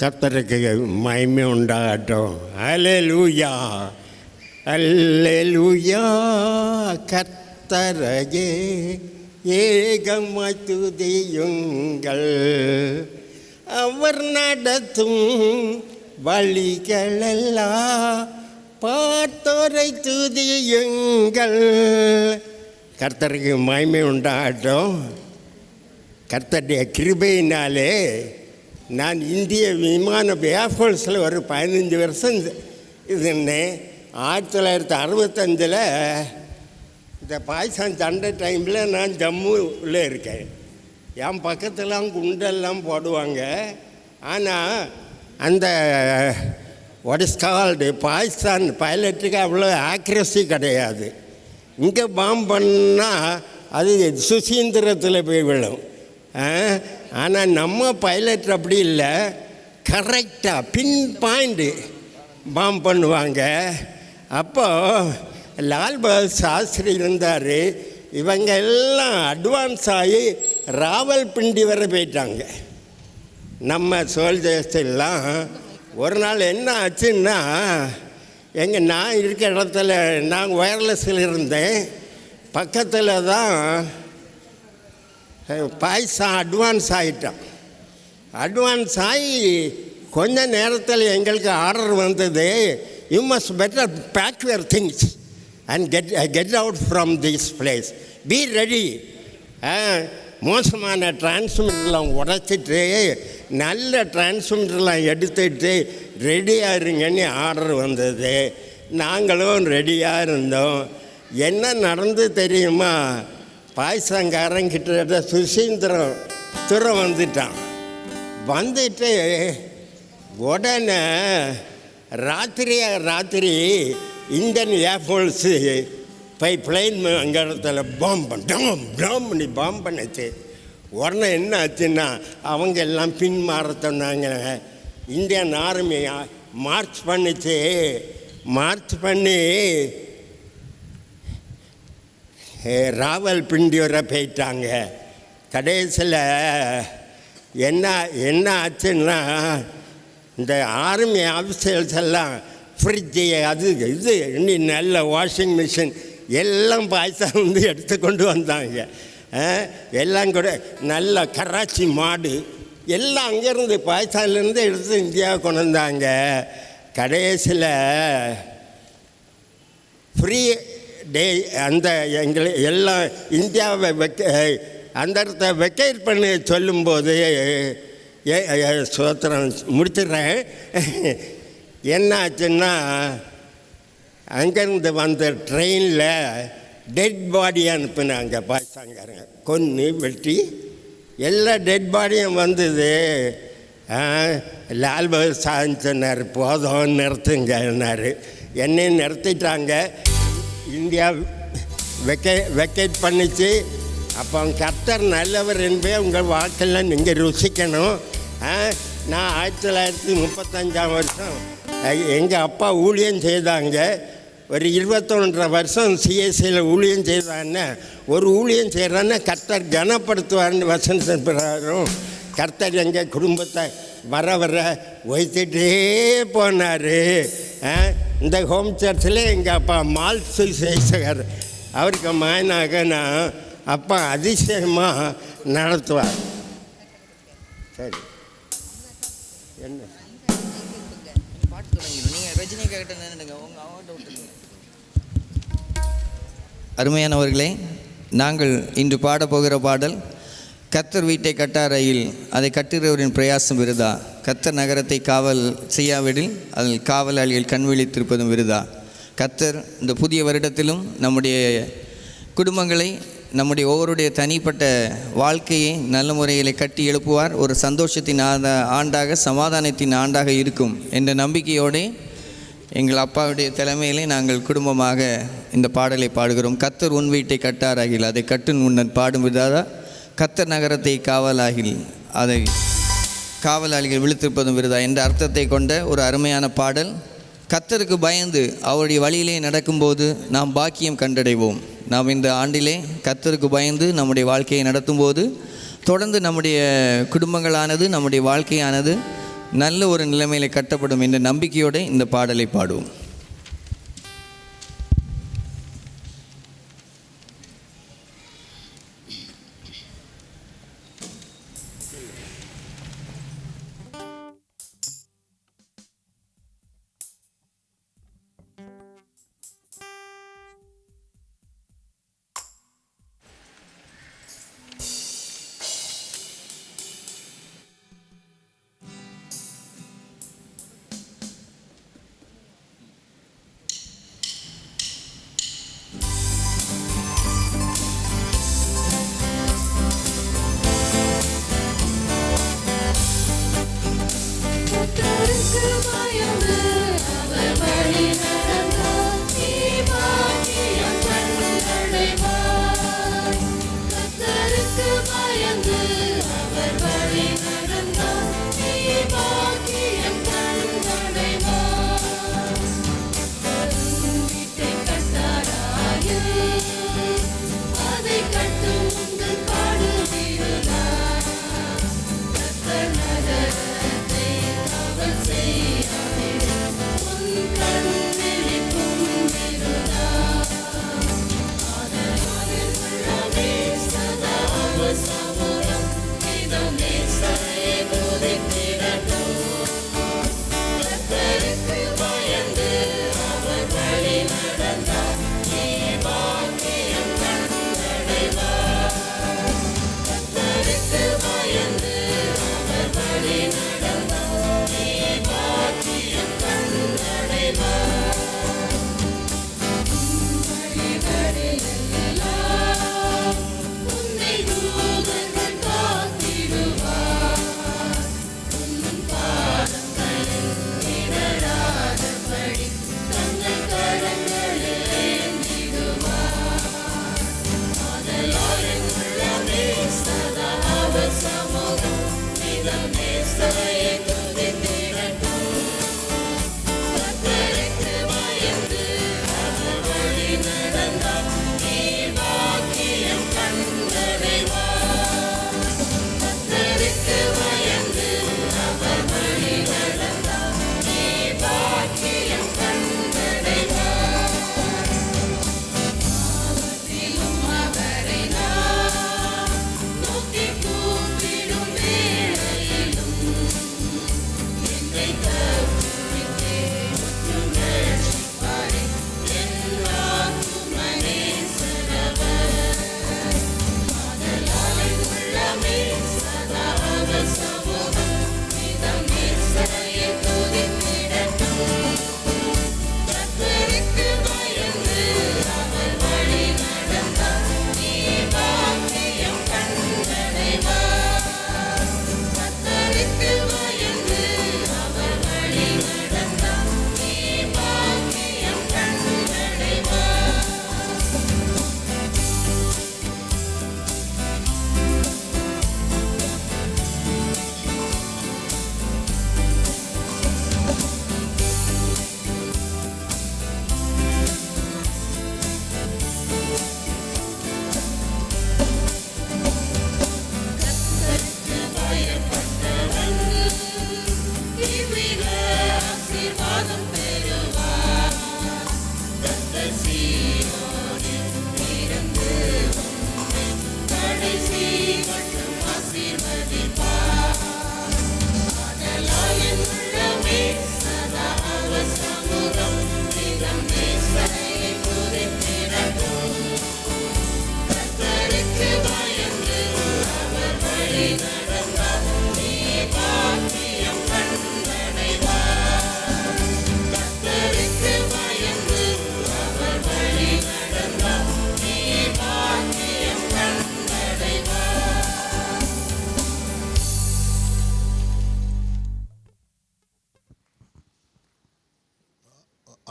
கர்த்தருக்கு மகிமை உண்டாகட்டும். அல்லேலூயா அல்லேலூயா. கர்த்தரையே ஏகமாய் துதியுங்கள், அவர் நடத்தும் வழிகளெல்லாம் பார்த்தோரை துதியுங்கள். கர்த்தருக்கு மகிமை உண்டாகட்டும். கர்த்தருடைய கிருபையினாலே நான் இந்திய விமான ஏர்ஃபோர்ஸில் ஒரு 15 வருஷம் இருந்தேன். 1965 இந்த பாகிஸ்தான் சண்டை டைமில் நான் ஜம்முவில் இருக்கேன். என் பக்கத்துலாம் குண்டெல்லாம் போடுவாங்க. ஆனால் அந்த வாட் இஸ் கால்டு பாகிஸ்தான் பைலட்டுக்கு அவ்வளோ ஆக்யூரசி கிடையாது. இங்கே பாம்பு பண்ணால் அது சுசீந்திரத்தில் போய் விழும். ஆனால் நம்ம பைலட் அப்படி இல்லை, கரெக்டாக பின் பாயிண்ட்டு பாம்பு பண்ணுவாங்க. அப்போது லால் பகதூர் சாஸ்திரி இருந்தார். இவங்க எல்லாம் அட்வான்ஸ் ஆகி ராவல்பிண்டி வரை போயிட்டாங்க. நம்ம சோல்ஜர்ஸ் எல்லாம் ஒரு நாள் என்ன ஆச்சுன்னா, நான் இருக்க இடத்துல நான் ஒயர்லெஸில் இருந்தேன். பக்கத்தில் தான் பாய்சன் அட்வான்ஸ் ஆகிட்டான். அட்வான்ஸ் ஆகி கொஞ்ச நேரத்தில் எங்களுக்கு ஆர்டர் வந்தது, you must better pack your things and get out from this place, be ready. மோசமான டிரான்ஸ்மிட்டர்லாம் உடைச்சிட்டு நல்ல டிரான்ஸ்மிட்டர்லாம் எடுத்துட்டு ரெடியாக இருங்கன்னு ஆர்டர் வந்தது. நாங்களும் ரெடியாக இருந்தோம். என்ன நடந்து தெரியுமா? பாய்சங்காரங்கிட்ட சுசீந்திரம் வந்துட்டான். வந்துட்டு உடனே ராத்திரி இந்தியன் ஏர்ஃபோர்ஸு பிளைன் அங்கே இடத்துல பாம் பண்ணி பாம் பண்ணிச்சு. உடனே என்ன ஆச்சுன்னா அவங்க எல்லாம் பின் மாற சொன்னாங்க. இந்தியன் ஆர்மி மார்ச் பண்ணிச்சு. மார்ச் பண்ணி ராவல்பிண்டி வரை போயிட்டாங்க. கடைசியில் என்ன ஆச்சுன்னா, இந்த ஆர்மி ஆஃபீஸர்ஸ் எல்லாம் ஃப்ரிட்ஜு அது இது இன்னும் நல்ல வாஷிங் மிஷின் எல்லாம் பாய்சா எடுத்து கொண்டு வந்தாங்க. எல்லாம் கூட நல்ல கராச்சி மாடு எல்லாம் அங்கேருந்து பாய்சாலேருந்து எடுத்து இந்தியாவை கொண்டு வந்தாங்க. கடைசியில் ஃப்ரீ டே அந்த எங்களை எல்லாம் இந்தியாவை அந்த இடத்த வெக்கேட் பண்ணி சொல்லும்போது சோத்திரம் முடிச்சிடுறேன். என்ன ஆச்சுன்னா, அங்கேருந்து வந்த ட்ரெயினில் டெட் பாடி அனுப்புனாங்க பாய்சாங்காரங்க. கொன்று வெட்டி எல்லா டெட் பாடியும் வந்தது. லால் பகதூர் சாஸ்திரி சொன்னார், போதும் நிறுத்துங்கன்னார். என்னையும் நிறுத்திட்டாங்க. இந்தியா வெக்கேட் பண்ணிச்சு. அப்போ கர்த்தர் நல்லவர் என்பே உங்கள் வாழ்க்கையில் நீங்கள் ருசிக்கணும். நான் 1935 வருஷம் எங்கள் அப்பா ஊழியம் செய்தாங்க. ஒரு 21 வருஷம் சிஎஸ்சியில் ஊழியம் செய்தான்னு. ஒரு ஊழியம் செய்கிறான்னு கர்த்தர் கனப்படுத்துவார்னு வசனம் பிரகாரம் கர்த்தர் எங்கள் குடும்பத்தை வர வைத்துட்டே போனார். இந்த ஹோம் சர்ச்சில் எங்கள் அப்பா மால்சு சேசகர், அவருக்கு மகனாக நான் அப்பா அதிசயமாக நடத்துவார். சரி, என்ன அருமையானவர்களே, நாங்கள் இன்று பாடப்போகிற பாடல் கர்த்தர் வீட்டை கட்டாரையில் அதை கட்டுகிறவரின் பிரயாசம் விருதா, கர்த்தர் நகரத்தை காவல் செய்யாவிடில் அதில் காவலாளிகள் கண் விழித்திருப்பதும் விருதா. கர்த்தர் இந்த புதிய வருடத்திலும் நம்முடைய குடும்பங்களை, நம்முடைய ஒவ்வொருடைய தனிப்பட்ட வாழ்க்கையை நல்ல முறையில் கட்டி எழுப்புவார். ஒரு சந்தோஷத்தின் ஆண்டாக, சமாதானத்தின் ஆண்டாக இருக்கும் என்ற நம்பிக்கையோடு எங்கள் அப்பாவுடைய தலைமையிலே நாங்கள் குடும்பமாக இந்த பாடலை பாடுகிறோம். கர்த்தர் உன் வீட்டை கட்டாராகில் அதை கட்டுன் உன்னன் பாடும் விதாதா, கர்த்தர் நகரத்தை காவலாகில் அதை காவலாளிகள் விழுத்திருப்பதும் விருதா என்ற அர்த்தத்தை கொண்ட ஒரு அருமையான பாடல். கர்த்தருக்கு பயந்து அவருடைய வழியிலே நடக்கும்போது நாம் பாக்கியம் கண்டடைவோம். நாம் இந்த ஆண்டிலே கர்த்தருக்கு பயந்து நம்முடைய வாழ்க்கையை நடத்தும்போது தொடர்ந்து நம்முடைய குடும்பங்களானது, நம்முடைய வாழ்க்கையானது நல்ல ஒரு நிலைமையில் கட்டப்படும் என்ற நம்பிக்கையோடு இந்த பாடலை பாடுவோம்.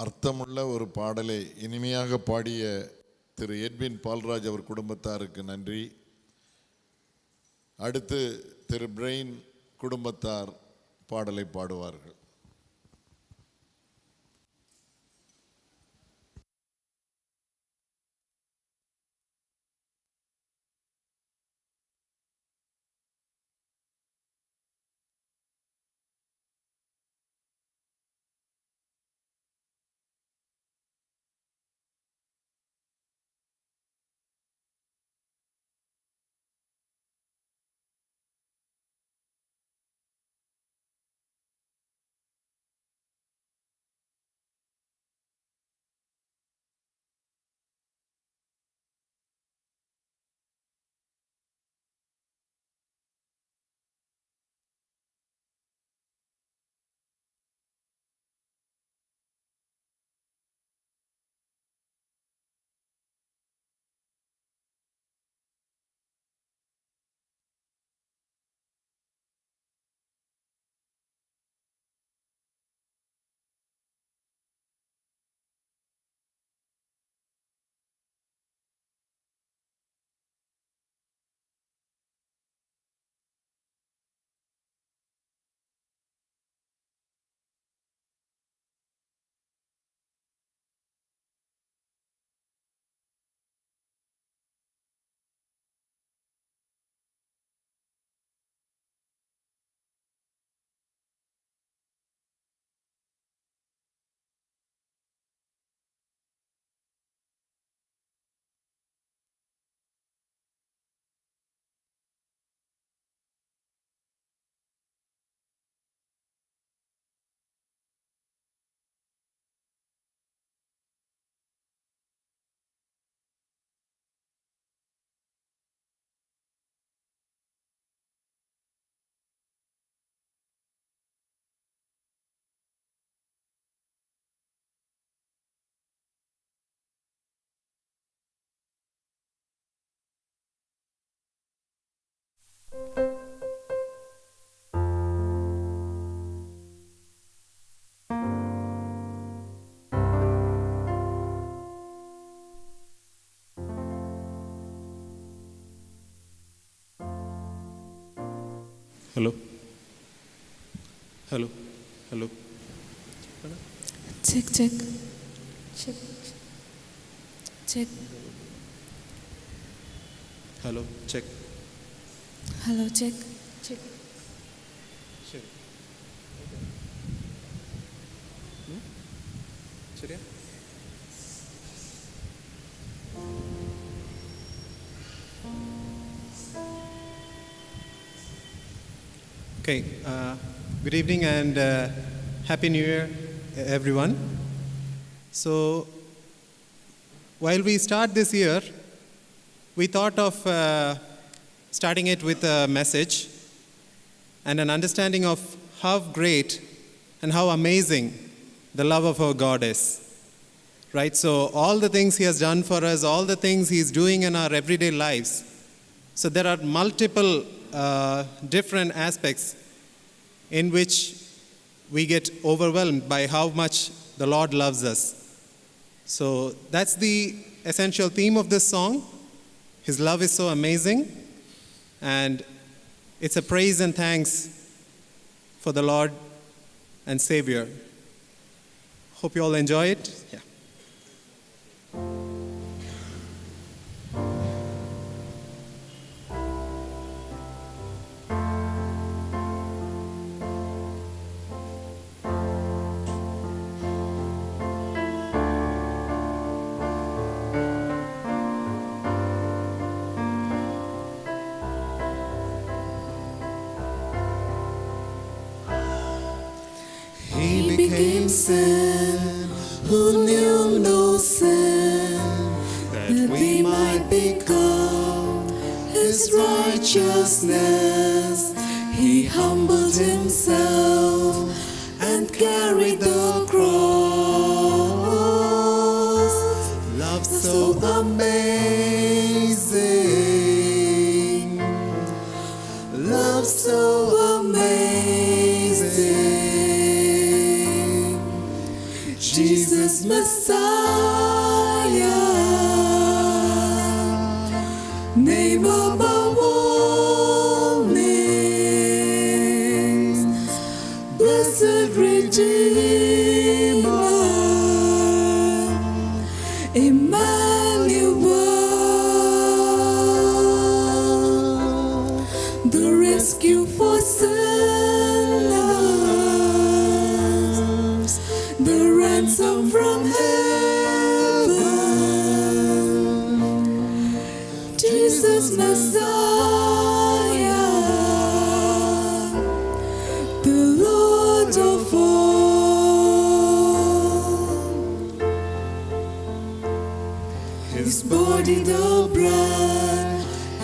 அர்த்தமுள்ள ஒரு பாடலை இனிமையாக பாடிய திரு எட்வின் பால்ராஜ் அவர் குடும்பத்தாருக்கு நன்றி. அடுத்து திரு பிரெயின் குடும்பத்தார் பாடலை பாடுவார்கள். Hello. Hello. Hello. Check, check. Check. Check. Hello. Check. Hello, check. Check. Check. சரியா? Okay, good evening and Happy New Year, everyone. So, while we start this year, we thought of starting it with a message and an understanding of how great and how amazing the love of our God is. Right? So, all the things He has done for us, all the things He is doing in our everyday lives. So, there are multiple different aspects in which we get overwhelmed by how much the Lord loves us. So that's the essential theme of this song. His love is so amazing, and it's a praise and thanks for the Lord and Savior. Hope you all enjoy it. Yeah. He became sin, who knew no sin, that we might become His righteousness. He humbled Himself and carried the cross. Love so amazing, love so amazing. Jesus Messiah, name above all names, blessed Redeemer, Emmanuel, the rescue for sinners, the ransom from heaven, Jesus Messiah, the Lord of all. His body the bread,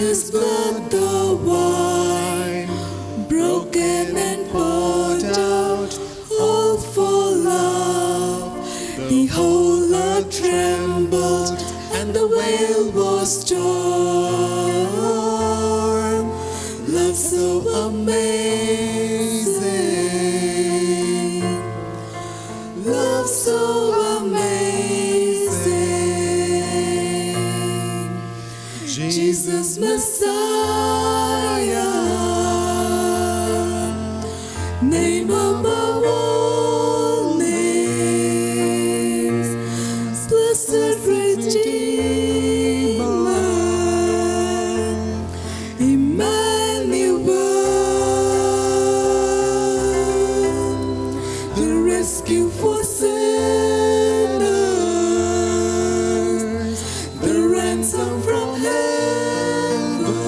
His blood the wine, broken and poured out, all for love. The whole earth trembled, and the veil was torn. Love so amazing, love so amazing. Jesus Messiah, name above all names, blessed Redeemer, Emmanuel, the rescue for sinners, the ransom from heaven,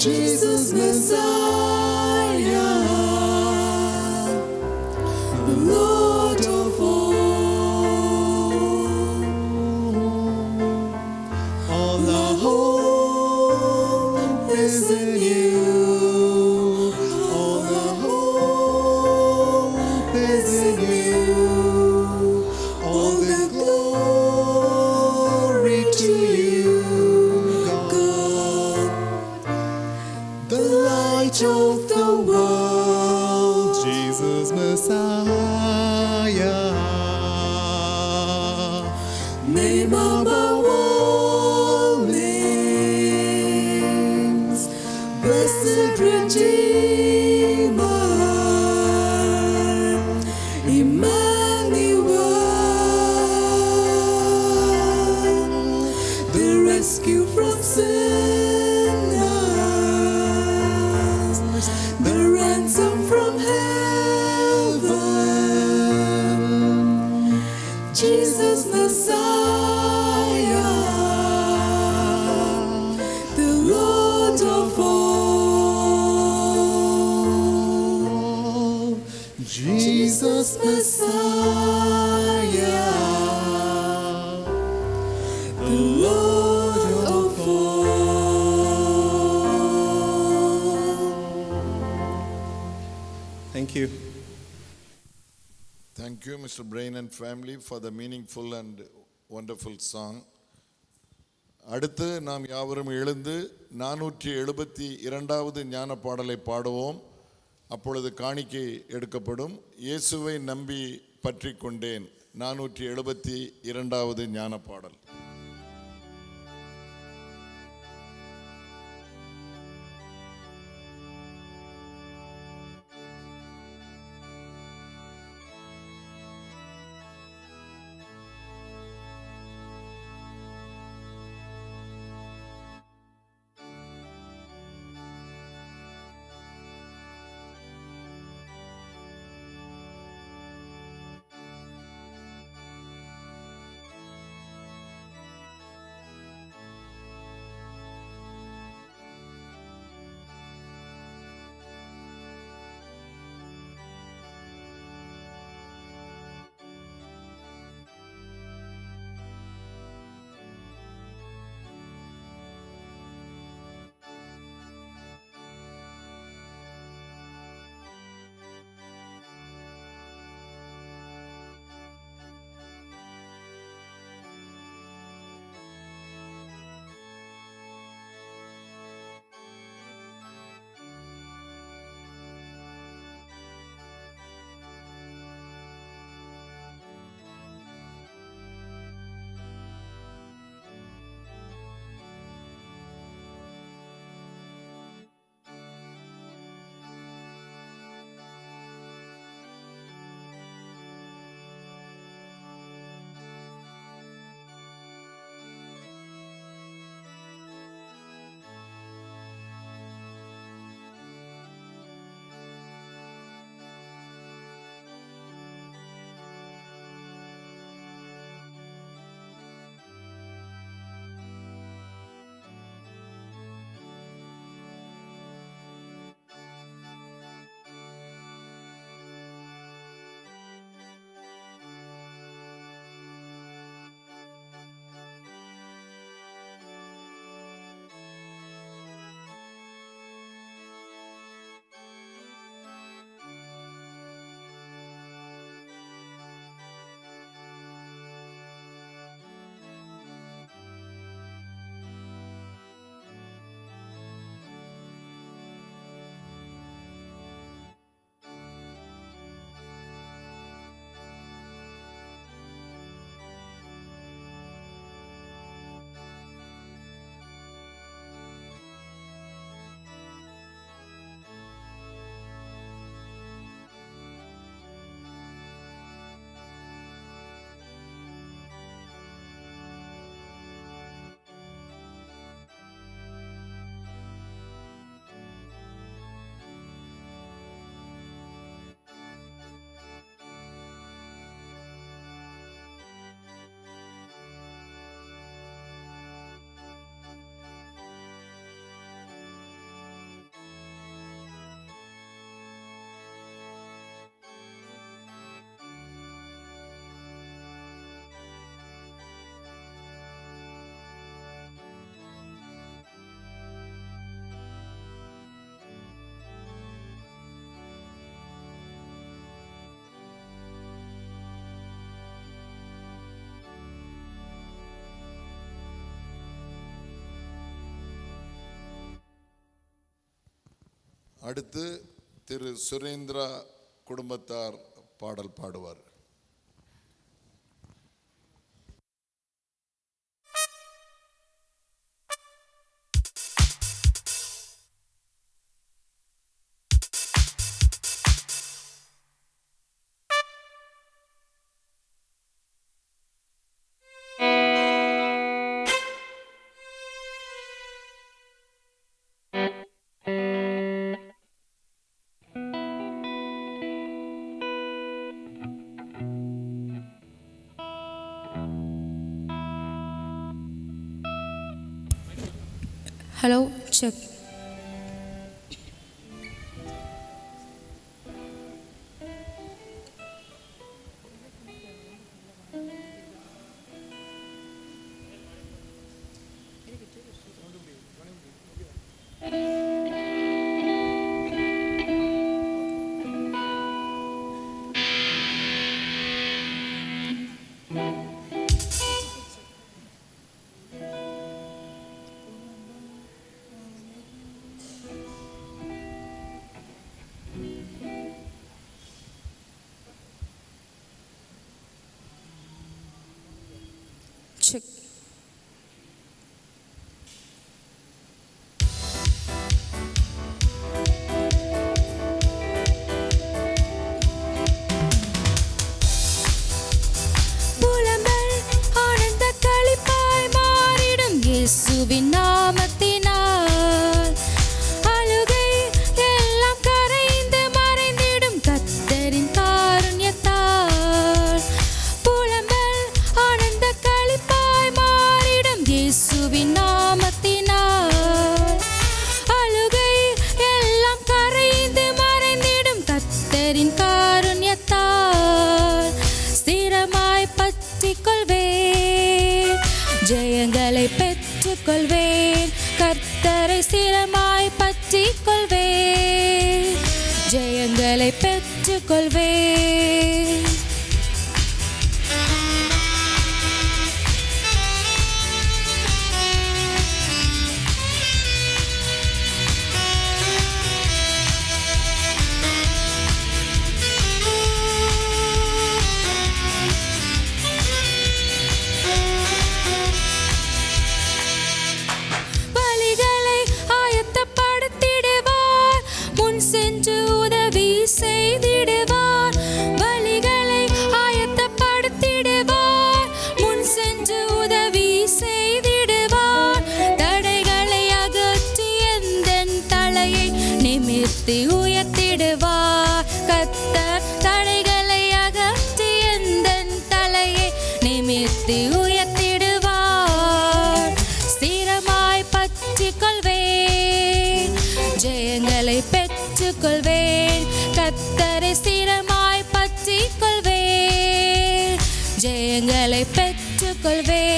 Jesus Messiah, the Lord of all the hope is in you, all the hope is in you, all the glory to you, God, the light of the world, Jesus Messiah, name above all names, blessed Redeemer, Emmanuel, the rescue from sinners, the ransom from heaven, Jesus Messiah, the Lord of all. Jesus Messiah, the Lord of all. Thank you. Thank you, Mr. Brain and family, for the meaningful and wonderful song. அடுத்து நாம் யாவரும் எழுந்து 472வது ஞான பாடலை பாடுவோம். அப்பொழுது காணிக்கை எடுக்கப்படும். இயேசுவை நம்பி பற்றி கொண்டேன். 472வது ஞான பாடல். அடுத்து திரு சுரேந்திரா குடும்பத்தார் பாடல் பாடுவார். Hello, check. Check. புலம்பல் ஆனந்த களிப்பாய் மாறிடும் இயேசுவின் நாமத்தினால். அழுகை எல்லாம் கரைந்து மறைந்திடும் கர்த்தரின் காருண்யத்தால். புலம்பல் ஆனந்த களிப்பாய் மாறிடும் இயேசுவின் நாமத்தினால். அழுகை எல்லாம் கரைந்து மறைந்திடும் கர்த்தரின் காருண்யத்தால். ஸ்திரமாய் பற்றிக் கொள்வேன், ஜெயங்களை பெற்றுக் கொள்வேன். கர்த்தரை ஸ்திரமாய் பற்றிக் கொள்வேன், ஜெயங்களை பெற்றுக் கொள்வேன். பலிகளை ஆயத்தப்படுத்திடுவார், முன் சென்று உதவி செய்திடுவார். பலிகளை ஆயத்தப்படுத்திடுவார், முன் சென்று உதவி செய்திடுவார். தடைகளை அகற்றி எந்தன் தலையை நிமிர்த்தி உயர்த்திடுவார். கர்த்தர் தடைகளை அகற்றி எந்தன் தலையை நிமிர்த்தி உயர்த்திடுவார். ஸ்திரமாய் பற்றிக் கொள்வேன், ஜெயங்களை பெற்றுக் கொள்வேன். கர்த்தரை ஸ்திரமாய் பற்றிக் கொள்வேன், ஜெயங்களை பெற்றுக் கொள்வேன்.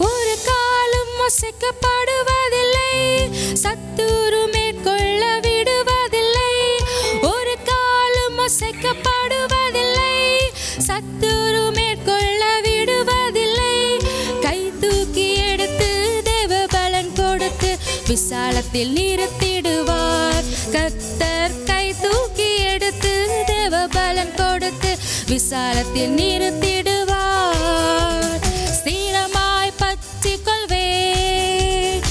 ஒரு காலம் அசைக்கப்படுவதில்லை, சத்துரு மேற்கொள்ள விடுவதில்லை. ஒரு காலம் அசைக்கப்படுவதில்லை, சத்துரு மேற்கொள்ள விடுவதில்லை. கை தூக்கி எடுத்து தேவ பலன் கொடுத்து விசாலத்தில் நிறுத்திடுவார். கர்த்தர் கை தூக்கி எடுத்து தேவ பலன் கொடுத்து விசாலத்தில் நிறுத்திடுவார். ஸ்திரமாய் பற்றிக் கொள்வேன்,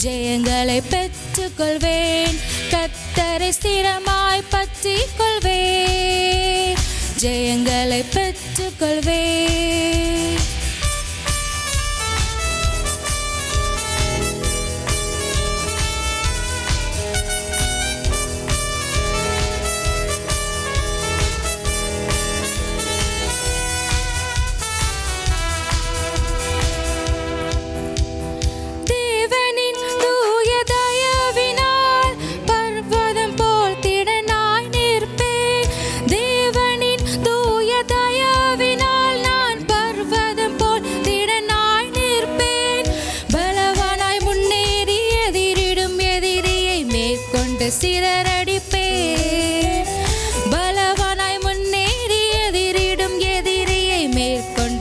ஜெயங்களை பெற்றுக் கொள்வேன். கர்த்தரை ஸ்திரமாய் பற்றிக் கொள்வேன், ஜெயங்களை பெற்றுக் கொள்வேன். தேவனின் தூய தயவினால்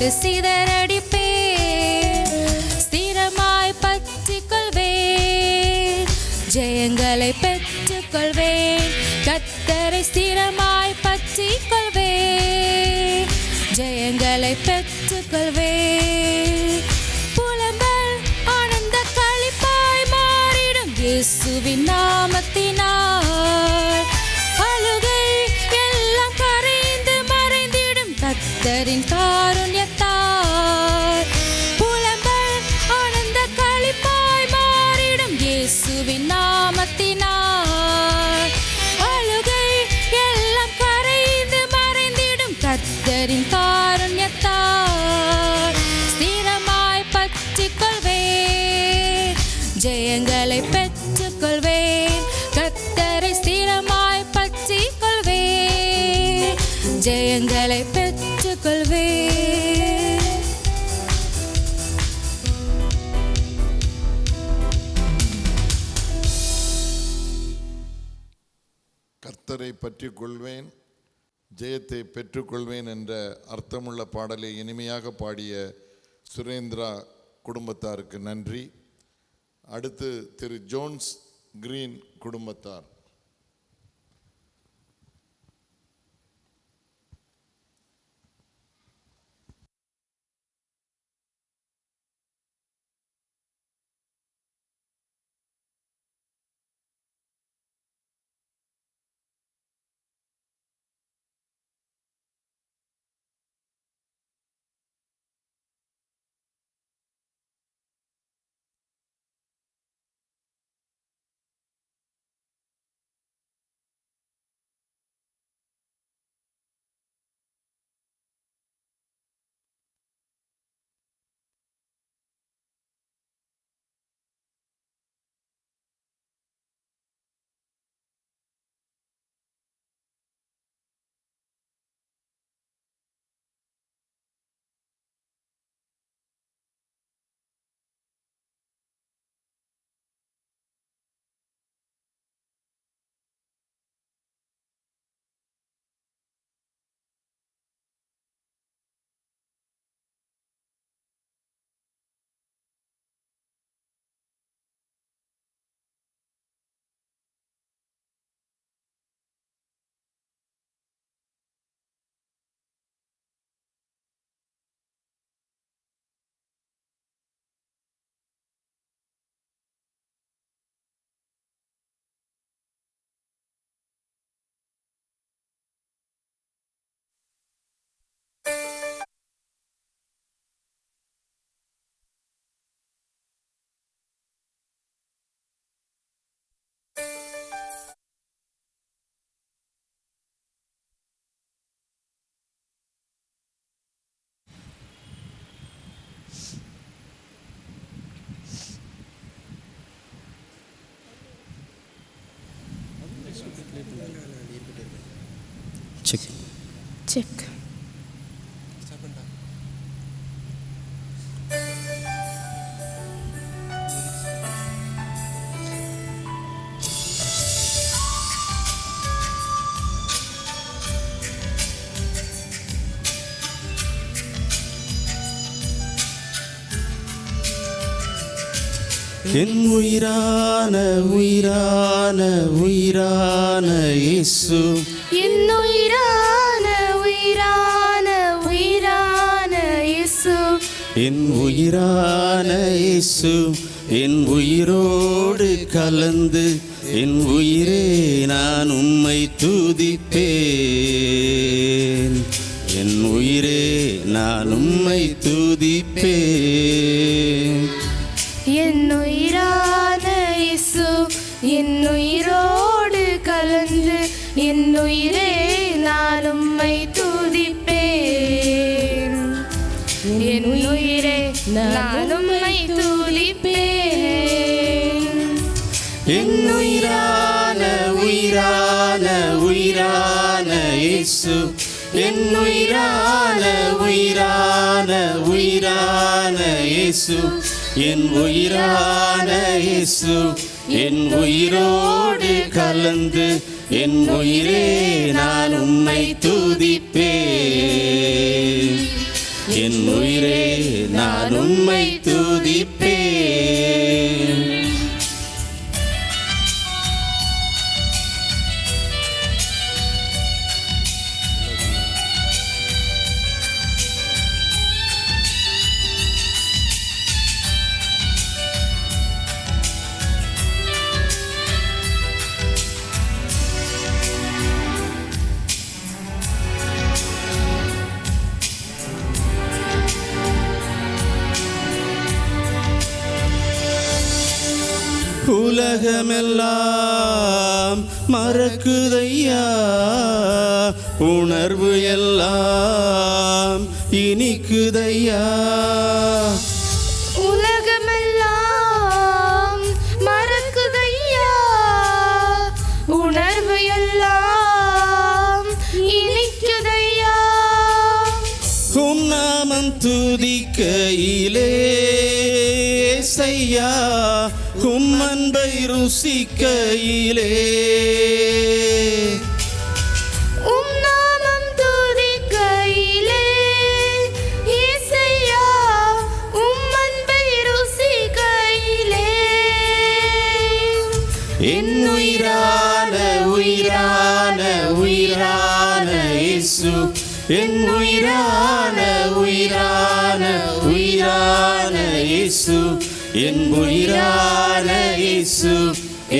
விட்டு சிதறடிப்பேன். ஸ்திரமாய் பற்றிக் கொள்வேன், ஜெயங்களை பெற்றுக்கொள்வேன். கர்த்தரை ஸ்திரமாய் பற்றிக் கொள்வேன், ஜெயங்களை பெற்றுக்கொள்வேன். புலம்பல் ஆனந்த களிப்பாய் மாறிடும் இயேசுவின் நாமத்தினால். அழுகை எல்லாம் கரைந்து மறைந்திடும் கர்த்தரின் காருண்யத்தால். புலம்பல் ஆனந்த களிப்பாய் மாறிடும் இயேசுவின் நாமத்தினால். அழுகை எல்லாம் கரைந்து மறைந்திடும் கர்த்தரின் காருண்யத்தால். ஸ்திரமாய் பற்றிக் கொள்வேன், ஜெயங்களை பெற்றுக்கொள்வேன். கர்த்தரை ஸ்திரமாய் பற்றிக் கொள்வேன், ஜெயங்களை பெற்றுக்கொள்வேன். கர்த்தரை பற்றிக் கொள்வேன், ஜெயத்தை பெற்றுக்கொள்வேன் என்ற அர்த்தமுள்ள பாடலை இனிமையாக பாடிய சுரேந்திரா குடும்பத்தாருக்கு நன்றி. அடுத்து திரு ஜோன்ஸ் கிரீன் குடும்பத்தார். Check. Check. என் உயிரான உயிரான உயிரான இயேசு, என் உயிரான உயிரான உயிரான இயேசு, என் உயிரான இயேசு, என் உயிரோடு கலந்து என் உயிரே நான் உம்மை துதிப்பேன். என் உயிரே நான் உம்மை துதிப்பேன். என் உயிரான இயேசு, என் உயிரோடு கலந்து என் உயிரே நான் உம்மை துதிப்பேன். என் உயிரே நான் உம்மை துதிப்பேன். என் உயிரான உயிரான உயிரான இயேசு, என் உயிரான உயிரான உயிரான இயேசு, என் உயிரான இயேசு, என் உயிரோடு கலந்து என் உயிரே நான் உம்மை துதிப்பேன். என் நான் உம்மை துதிப்பேன். உலகமெல்லாம் மறக்குதையா, உணர்வு எல்லாம் இனிக்குதையா. உலகமெல்லாம் மறக்குதையா, உணர்வு எல்லாம் இனிக்குதையா. உம் நாமம் துதிக்கையிலே செய்யா, உம் அன்பை ருசிக்கையிலே. உம் நாமம் துதிக்கையிலே இயேசையா, உம் அன்பை ருசிக்கையிலே. என் உயிரான உயிரான உயிரான இயேசு, என் உயிரான உயிரான உயிரான இயேசு, என் உயிரான இயேசு,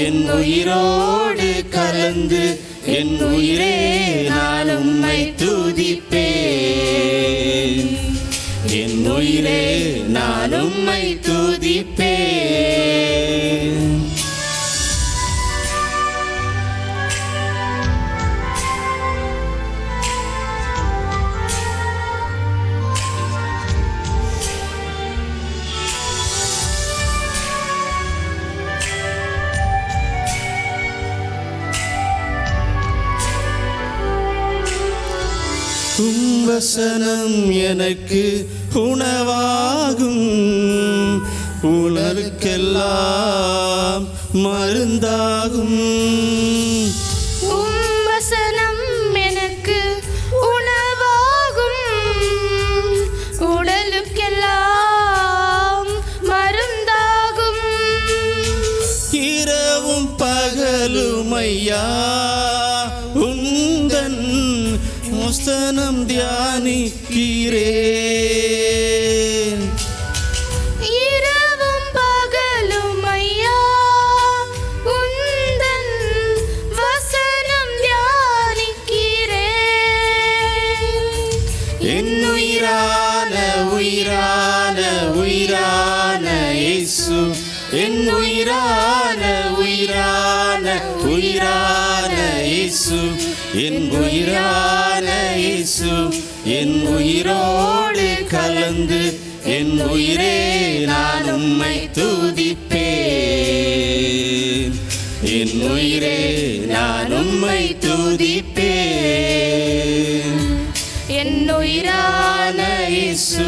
என் உயிரோடு கலந்து என் உயிரே நான் உம்மை துதிப்பேன். என் உயிரே நான் உம்மை துதிப்பேன். உம் வசனம் எனக்கு உணவாகும், உணர்வுக்கெல்லாம் மருந்தாகும். உம் வசனம் எனக்கு உணவாகும், உடலுக்கெல்லாம் மருந்தாகும். இரவும் பகலும் ஐயா உந்தன் வசனம் தியானிக்கிறேன். இரவும் பகலும் ஐயா உந்தன் வசனம் தியானிக்கிறேன். என் உயிரான உயிரான உயிரான இயேசு, என் உயிரான உயிரான உயிரான இயேசு, என் உயிரான இயேசு, என் உயிரோடு கலந்து என் உயிரே நான் உம்மை துதிப்பேன். என் உயிரே நான் உம்மை துதிப்பேன். என் உயிரான இயேசு,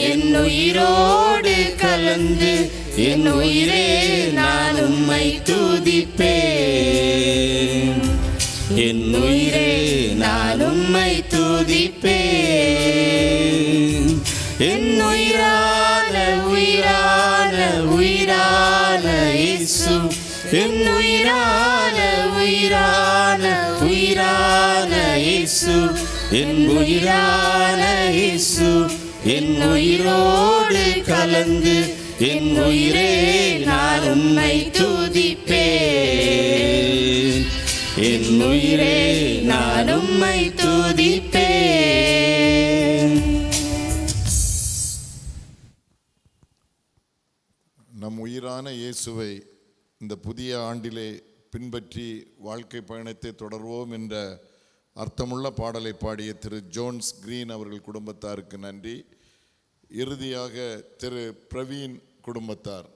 என் உயிரோடு கலந்து என் உயிரே நான் உம்மை துதிப்பேன். என் உயிரே நான் உம்மை துதிப்பேன். என் உயிரான உயிரான உயிரான இயேசு, என் உயிரான உயிரான உயிரான இயேசு, என் உயிரான இயேசு, என் உயிரோடு கலந்து என் உயிரே நான் உம்மை துதிப்பேன். என் உயிரே நான் உம்மை துதிப்பேன். நம் உயிரான இயேசுவை இந்த புதிய ஆண்டிலே பின்பற்றி வாழ்க்கை பயணத்தை தொடர்வோம் என்ற அர்த்தமுள்ள பாடலை பாடிய திரு ஜோன்ஸ் கிரீன் அவர்கள் குடும்பத்தாருக்கு நன்றி. இறுதியாக திரு பிரவீன் குடும்பத்தார்.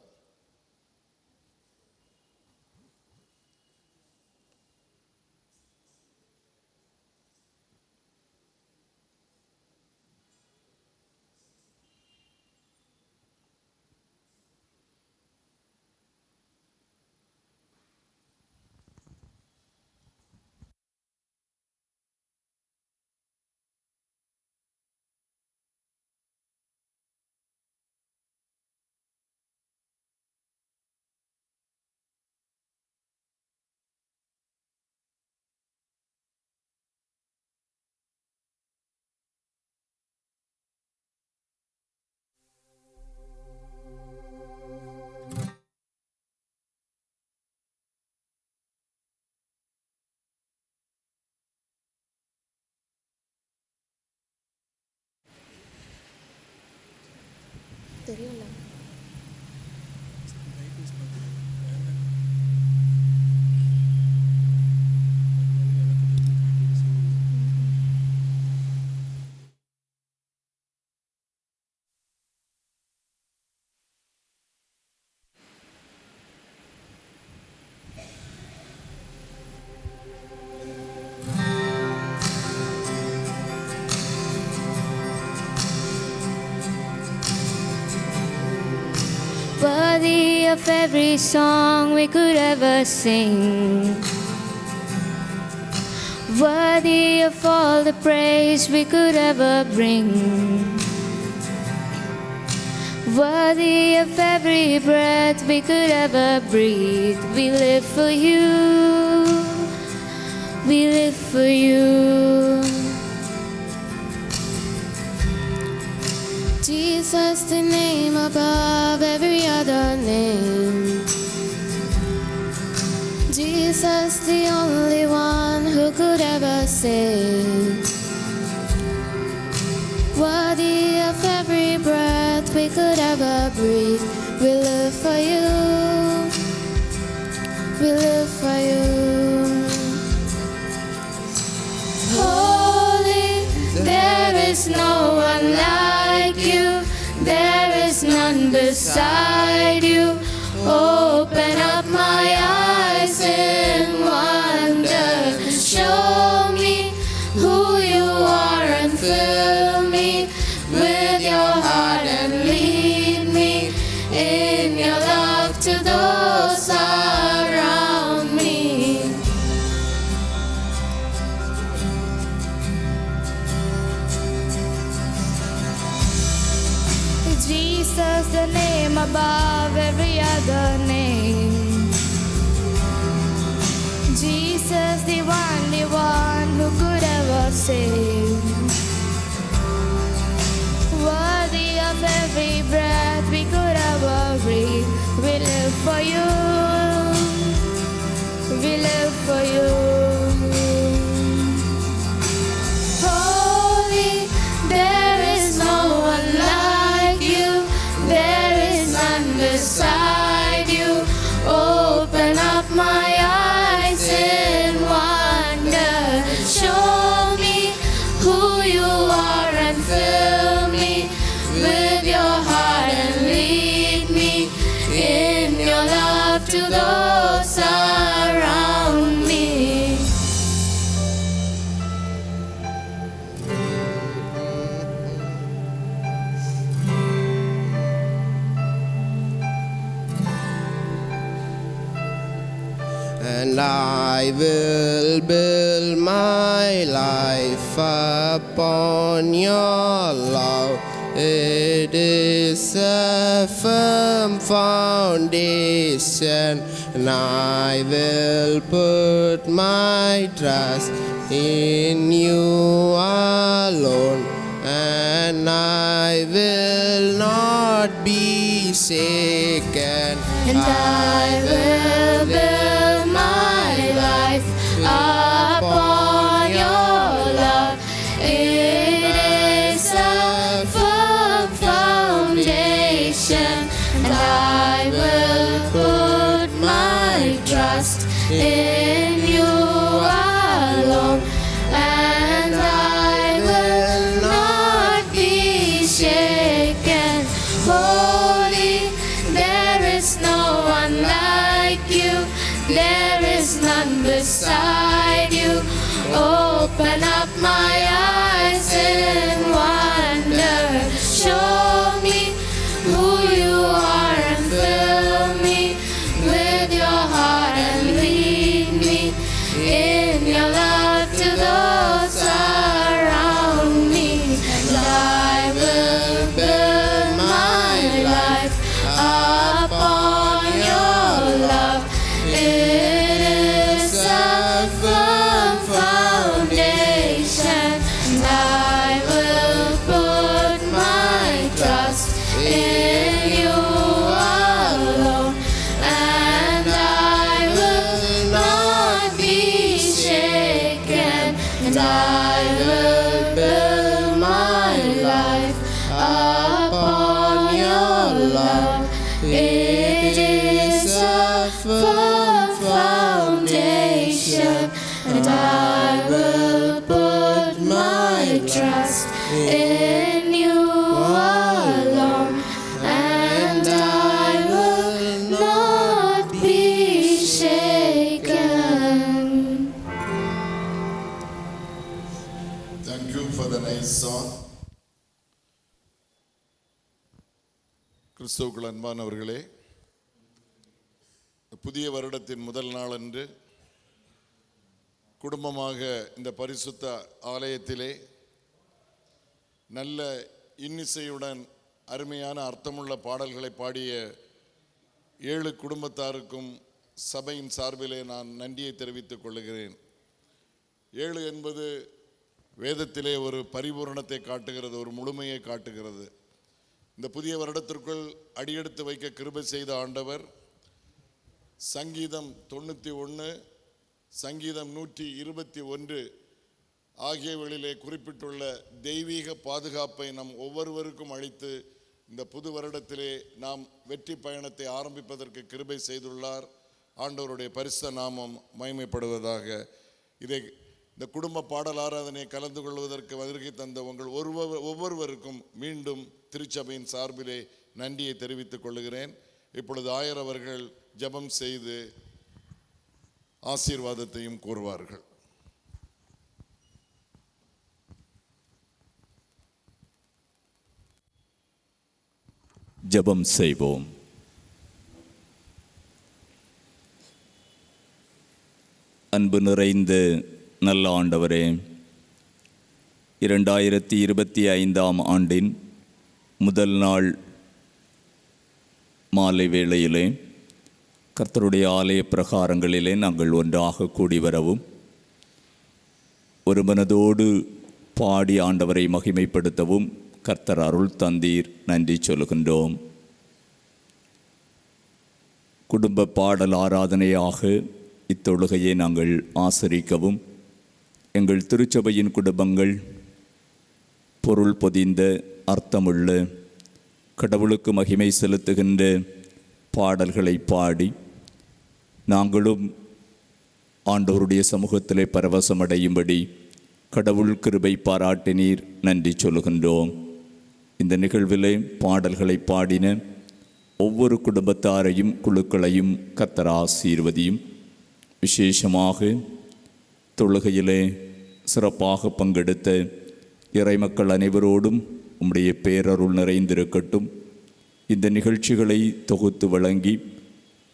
Worthy of every song we could ever sing, worthy of all the praise we could ever bring, worthy of every breath we could ever breathe. We live for you, we live for you. Jesus, the name above every other name. Jesus, the only one who could ever save. Worthy of every breath we could ever breathe. We live for you, we live for you. Holy, there is no one like you. There is none beside you. Open up my eyes in wonder. Show me who you are and fill me with your heart and lead me in your love to those around me. Jesus, the name above every other name. Jesus, the only one who could ever save. Worthy of every breath we could ever breathe. We live for you, we live for you. Holy, there is no one like you. There is none beside you. Open up my eyes in wonder. Show me who you are and fill me with your heart and lead me in your love to those around me. And I will build my life upon your love. It is a firm foundation, and I will put my trust in you alone, and I will not be shaken. And I will build my life upon your love. It is a firm foundation, and I will put my trust in you alone, and I will not be shaken. Holy, there is no one like you. There is none beside you. Open up my eyes in wonder. Show me who you are and fill me with your heart and lead me in your love to those around me. And I will build my life upon your love. It is a firm foundation, and I will put my trust in you alone, and I will not be shaken, and I will build my life upon your in you alone, and I will not be shaken. Thank you for the nice song. கிறிஸ்துவுக்குள் அன்பானவர்களே, புதிய வருடத்தின் முதல் நாள் அன்று குடும்பமாக இந்த பரிசுத்த ஆலயத்திலே நல்ல இன்னிசையுடன் அருமையான அர்த்தமுள்ள பாடல்களை பாடிய 7 குடும்பத்தாருக்கும் சபையின் சார்பிலே நான் நன்றியை தெரிவித்துக் கொள்கிறேன். 7 என்பது வேதத்திலே ஒரு பரிபூரணத்தை காட்டுகிறது, ஒரு முழுமையை காட்டுகிறது. இந்த புதிய வருடத்திற்குள் அடியெடுத்து வைக்க கிருபை செய்த ஆண்டவர் சங்கீதம் 91, சங்கீதம் 121 ஆகியவைகளிலே குறிப்பிட்டுள்ள தெய்வீக பாதுகாப்பை நம் ஒவ்வொருவருக்கும் அளித்து இந்த புது வருடத்திலே நாம் வெற்றி பயணத்தை ஆரம்பிப்பதற்கு கிருபை செய்துள்ளார். ஆண்டவருடைய பரிசுத்த நாமம் மகிமைப்படுவதாக. இந்த குடும்ப பாடல் ஆராதனை கலந்து கொள்வதற்கு வருகை தந்த உங்கள் ஒவ்வொருவருக்கும் மீண்டும் திருச்சபையின் சார்பிலே நன்றியை தெரிவித்துக் கொள்கிறேன். இப்பொழுது ஆயர் அவர்கள் ஜெபம் செய்து ஆசீர்வாதத்தையும் கூறுவார்கள். ஜெபம் செய்வோம். அன்பு நிறைந்த நல்ல ஆண்டவரே, 2025ஆம் ஆண்டின் முதல் நாள் மாலை வேளையிலே கர்த்தருடைய ஆலய பிரகாரங்களிலே நாங்கள் ஒன்றாக கூடி வரவும் ஒரு மனதோடு பாடி ஆண்டவரை மகிமைப்படுத்தவும் கர்த்தர் அருள் தந்தீர். நன்றி சொல்கின்றோம். குடும்ப பாடல் ஆராதனையாக இத்தொழுகையை நாங்கள் ஆசரிக்கவும் எங்கள் திருச்சபையின் குடும்பங்கள் பொருள் பொதிந்த அர்த்தமுள்ள கடவுளுக்கு மகிமை செலுத்துகின்ற பாடல்களை பாடி நாங்களும் ஆண்டவருடைய சமூகத்திலே பரவசமடையும்படி கடவுள் கிருபை பாராட்டினீர். நன்றி சொல்கின்றோம். இந்த நிகழ்விலே பாடல்களை பாடின ஒவ்வொரு குடும்பத்தாரையும் குழுக்களையும் கர்த்தர் ஆசீர்வதியும். விசேஷமாக தொழுகையிலே சிறப்பாக பங்கெடுத்த இறைமக்கள் அனைவரோடும் உம்முடைய பேரருள் நிறைந்திருக்கட்டும். இந்த நிகழ்ச்சிகளை தொகுத்து வழங்கி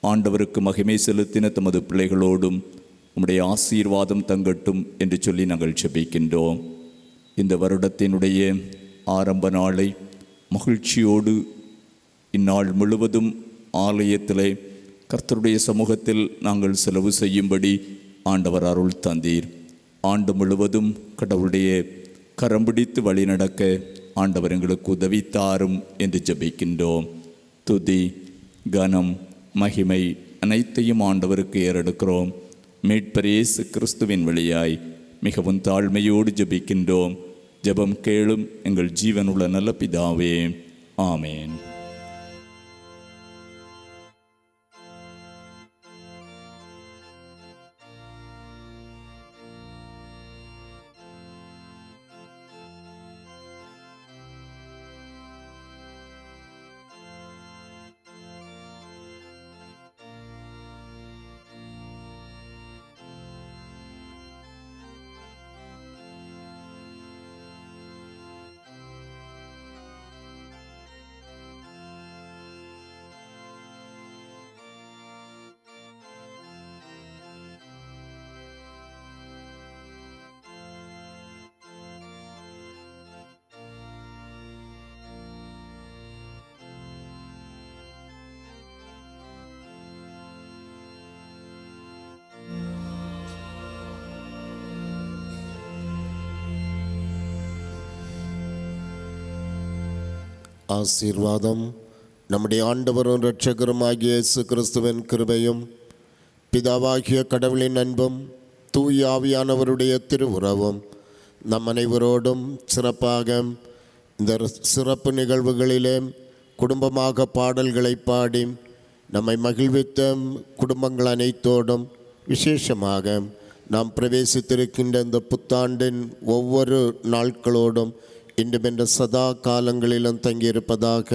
ஆண்டவருக்கு மகிமை செலுத்தின தமது பிள்ளைகளோடும் உம்முடைய ஆசீர்வாதம் தங்கட்டும் என்று சொல்லி நாங்கள் ஜெபிக்கின்றோம். இந்த வருடத்தினுடைய ஆரம்ப நாளை மகிழ்ச்சியோடு இந்நாள் முழுவதும் ஆலயத்திலே கர்த்தருடைய சமூகத்தில் நாங்கள் செலவு செய்யும்படி ஆண்டவர் அருள் தந்தீர். ஆண்டு முழுவதும் கடவுளுடைய கரம் பிடித்து வழி நடக்க ஆண்டவர் எங்களுக்கு உதவித்தாரும் என்று ஜெபிக்கின்றோம். துதி, கனம், மகிமை அனைத்தையும் ஆண்டவருக்கு ஏறெடுக்கிறோம். மீட்பர் இயேசு கிறிஸ்துவின் வழியாய் மிகவும் தாழ்மையோடு ஜெபிக்கின்றோம். ஜெபம் கேளும் எங்கள் ஜீவனுள்ள நல்ல பிதாவே, ஆமேன். ஆசீர்வாதம் நம்முடைய ஆண்டவரும் இரட்சகருமாகிய இயேசு கிறிஸ்துவின் கிருபையும் பிதாவாகிய கடவுளின் அன்பும் தூய ஆவியானவருடைய திருவுறவும் நம் அனைவரோடும் சிறப்பாக இந்த சிறப்பு நிகழ்வுகளிலே குடும்பமாக பாடல்களை பாடி நம்மை மகிழ்வித்த குடும்பங்கள் அனைத்தோடும் விசேஷமாக நாம் பிரவேசித்திருக்கின்ற இந்த புத்தாண்டின் ஒவ்வொரு நாட்களோடும் இன்றுமென்ற சதா காலங்களிலும் தங்கியிருப்பதாக.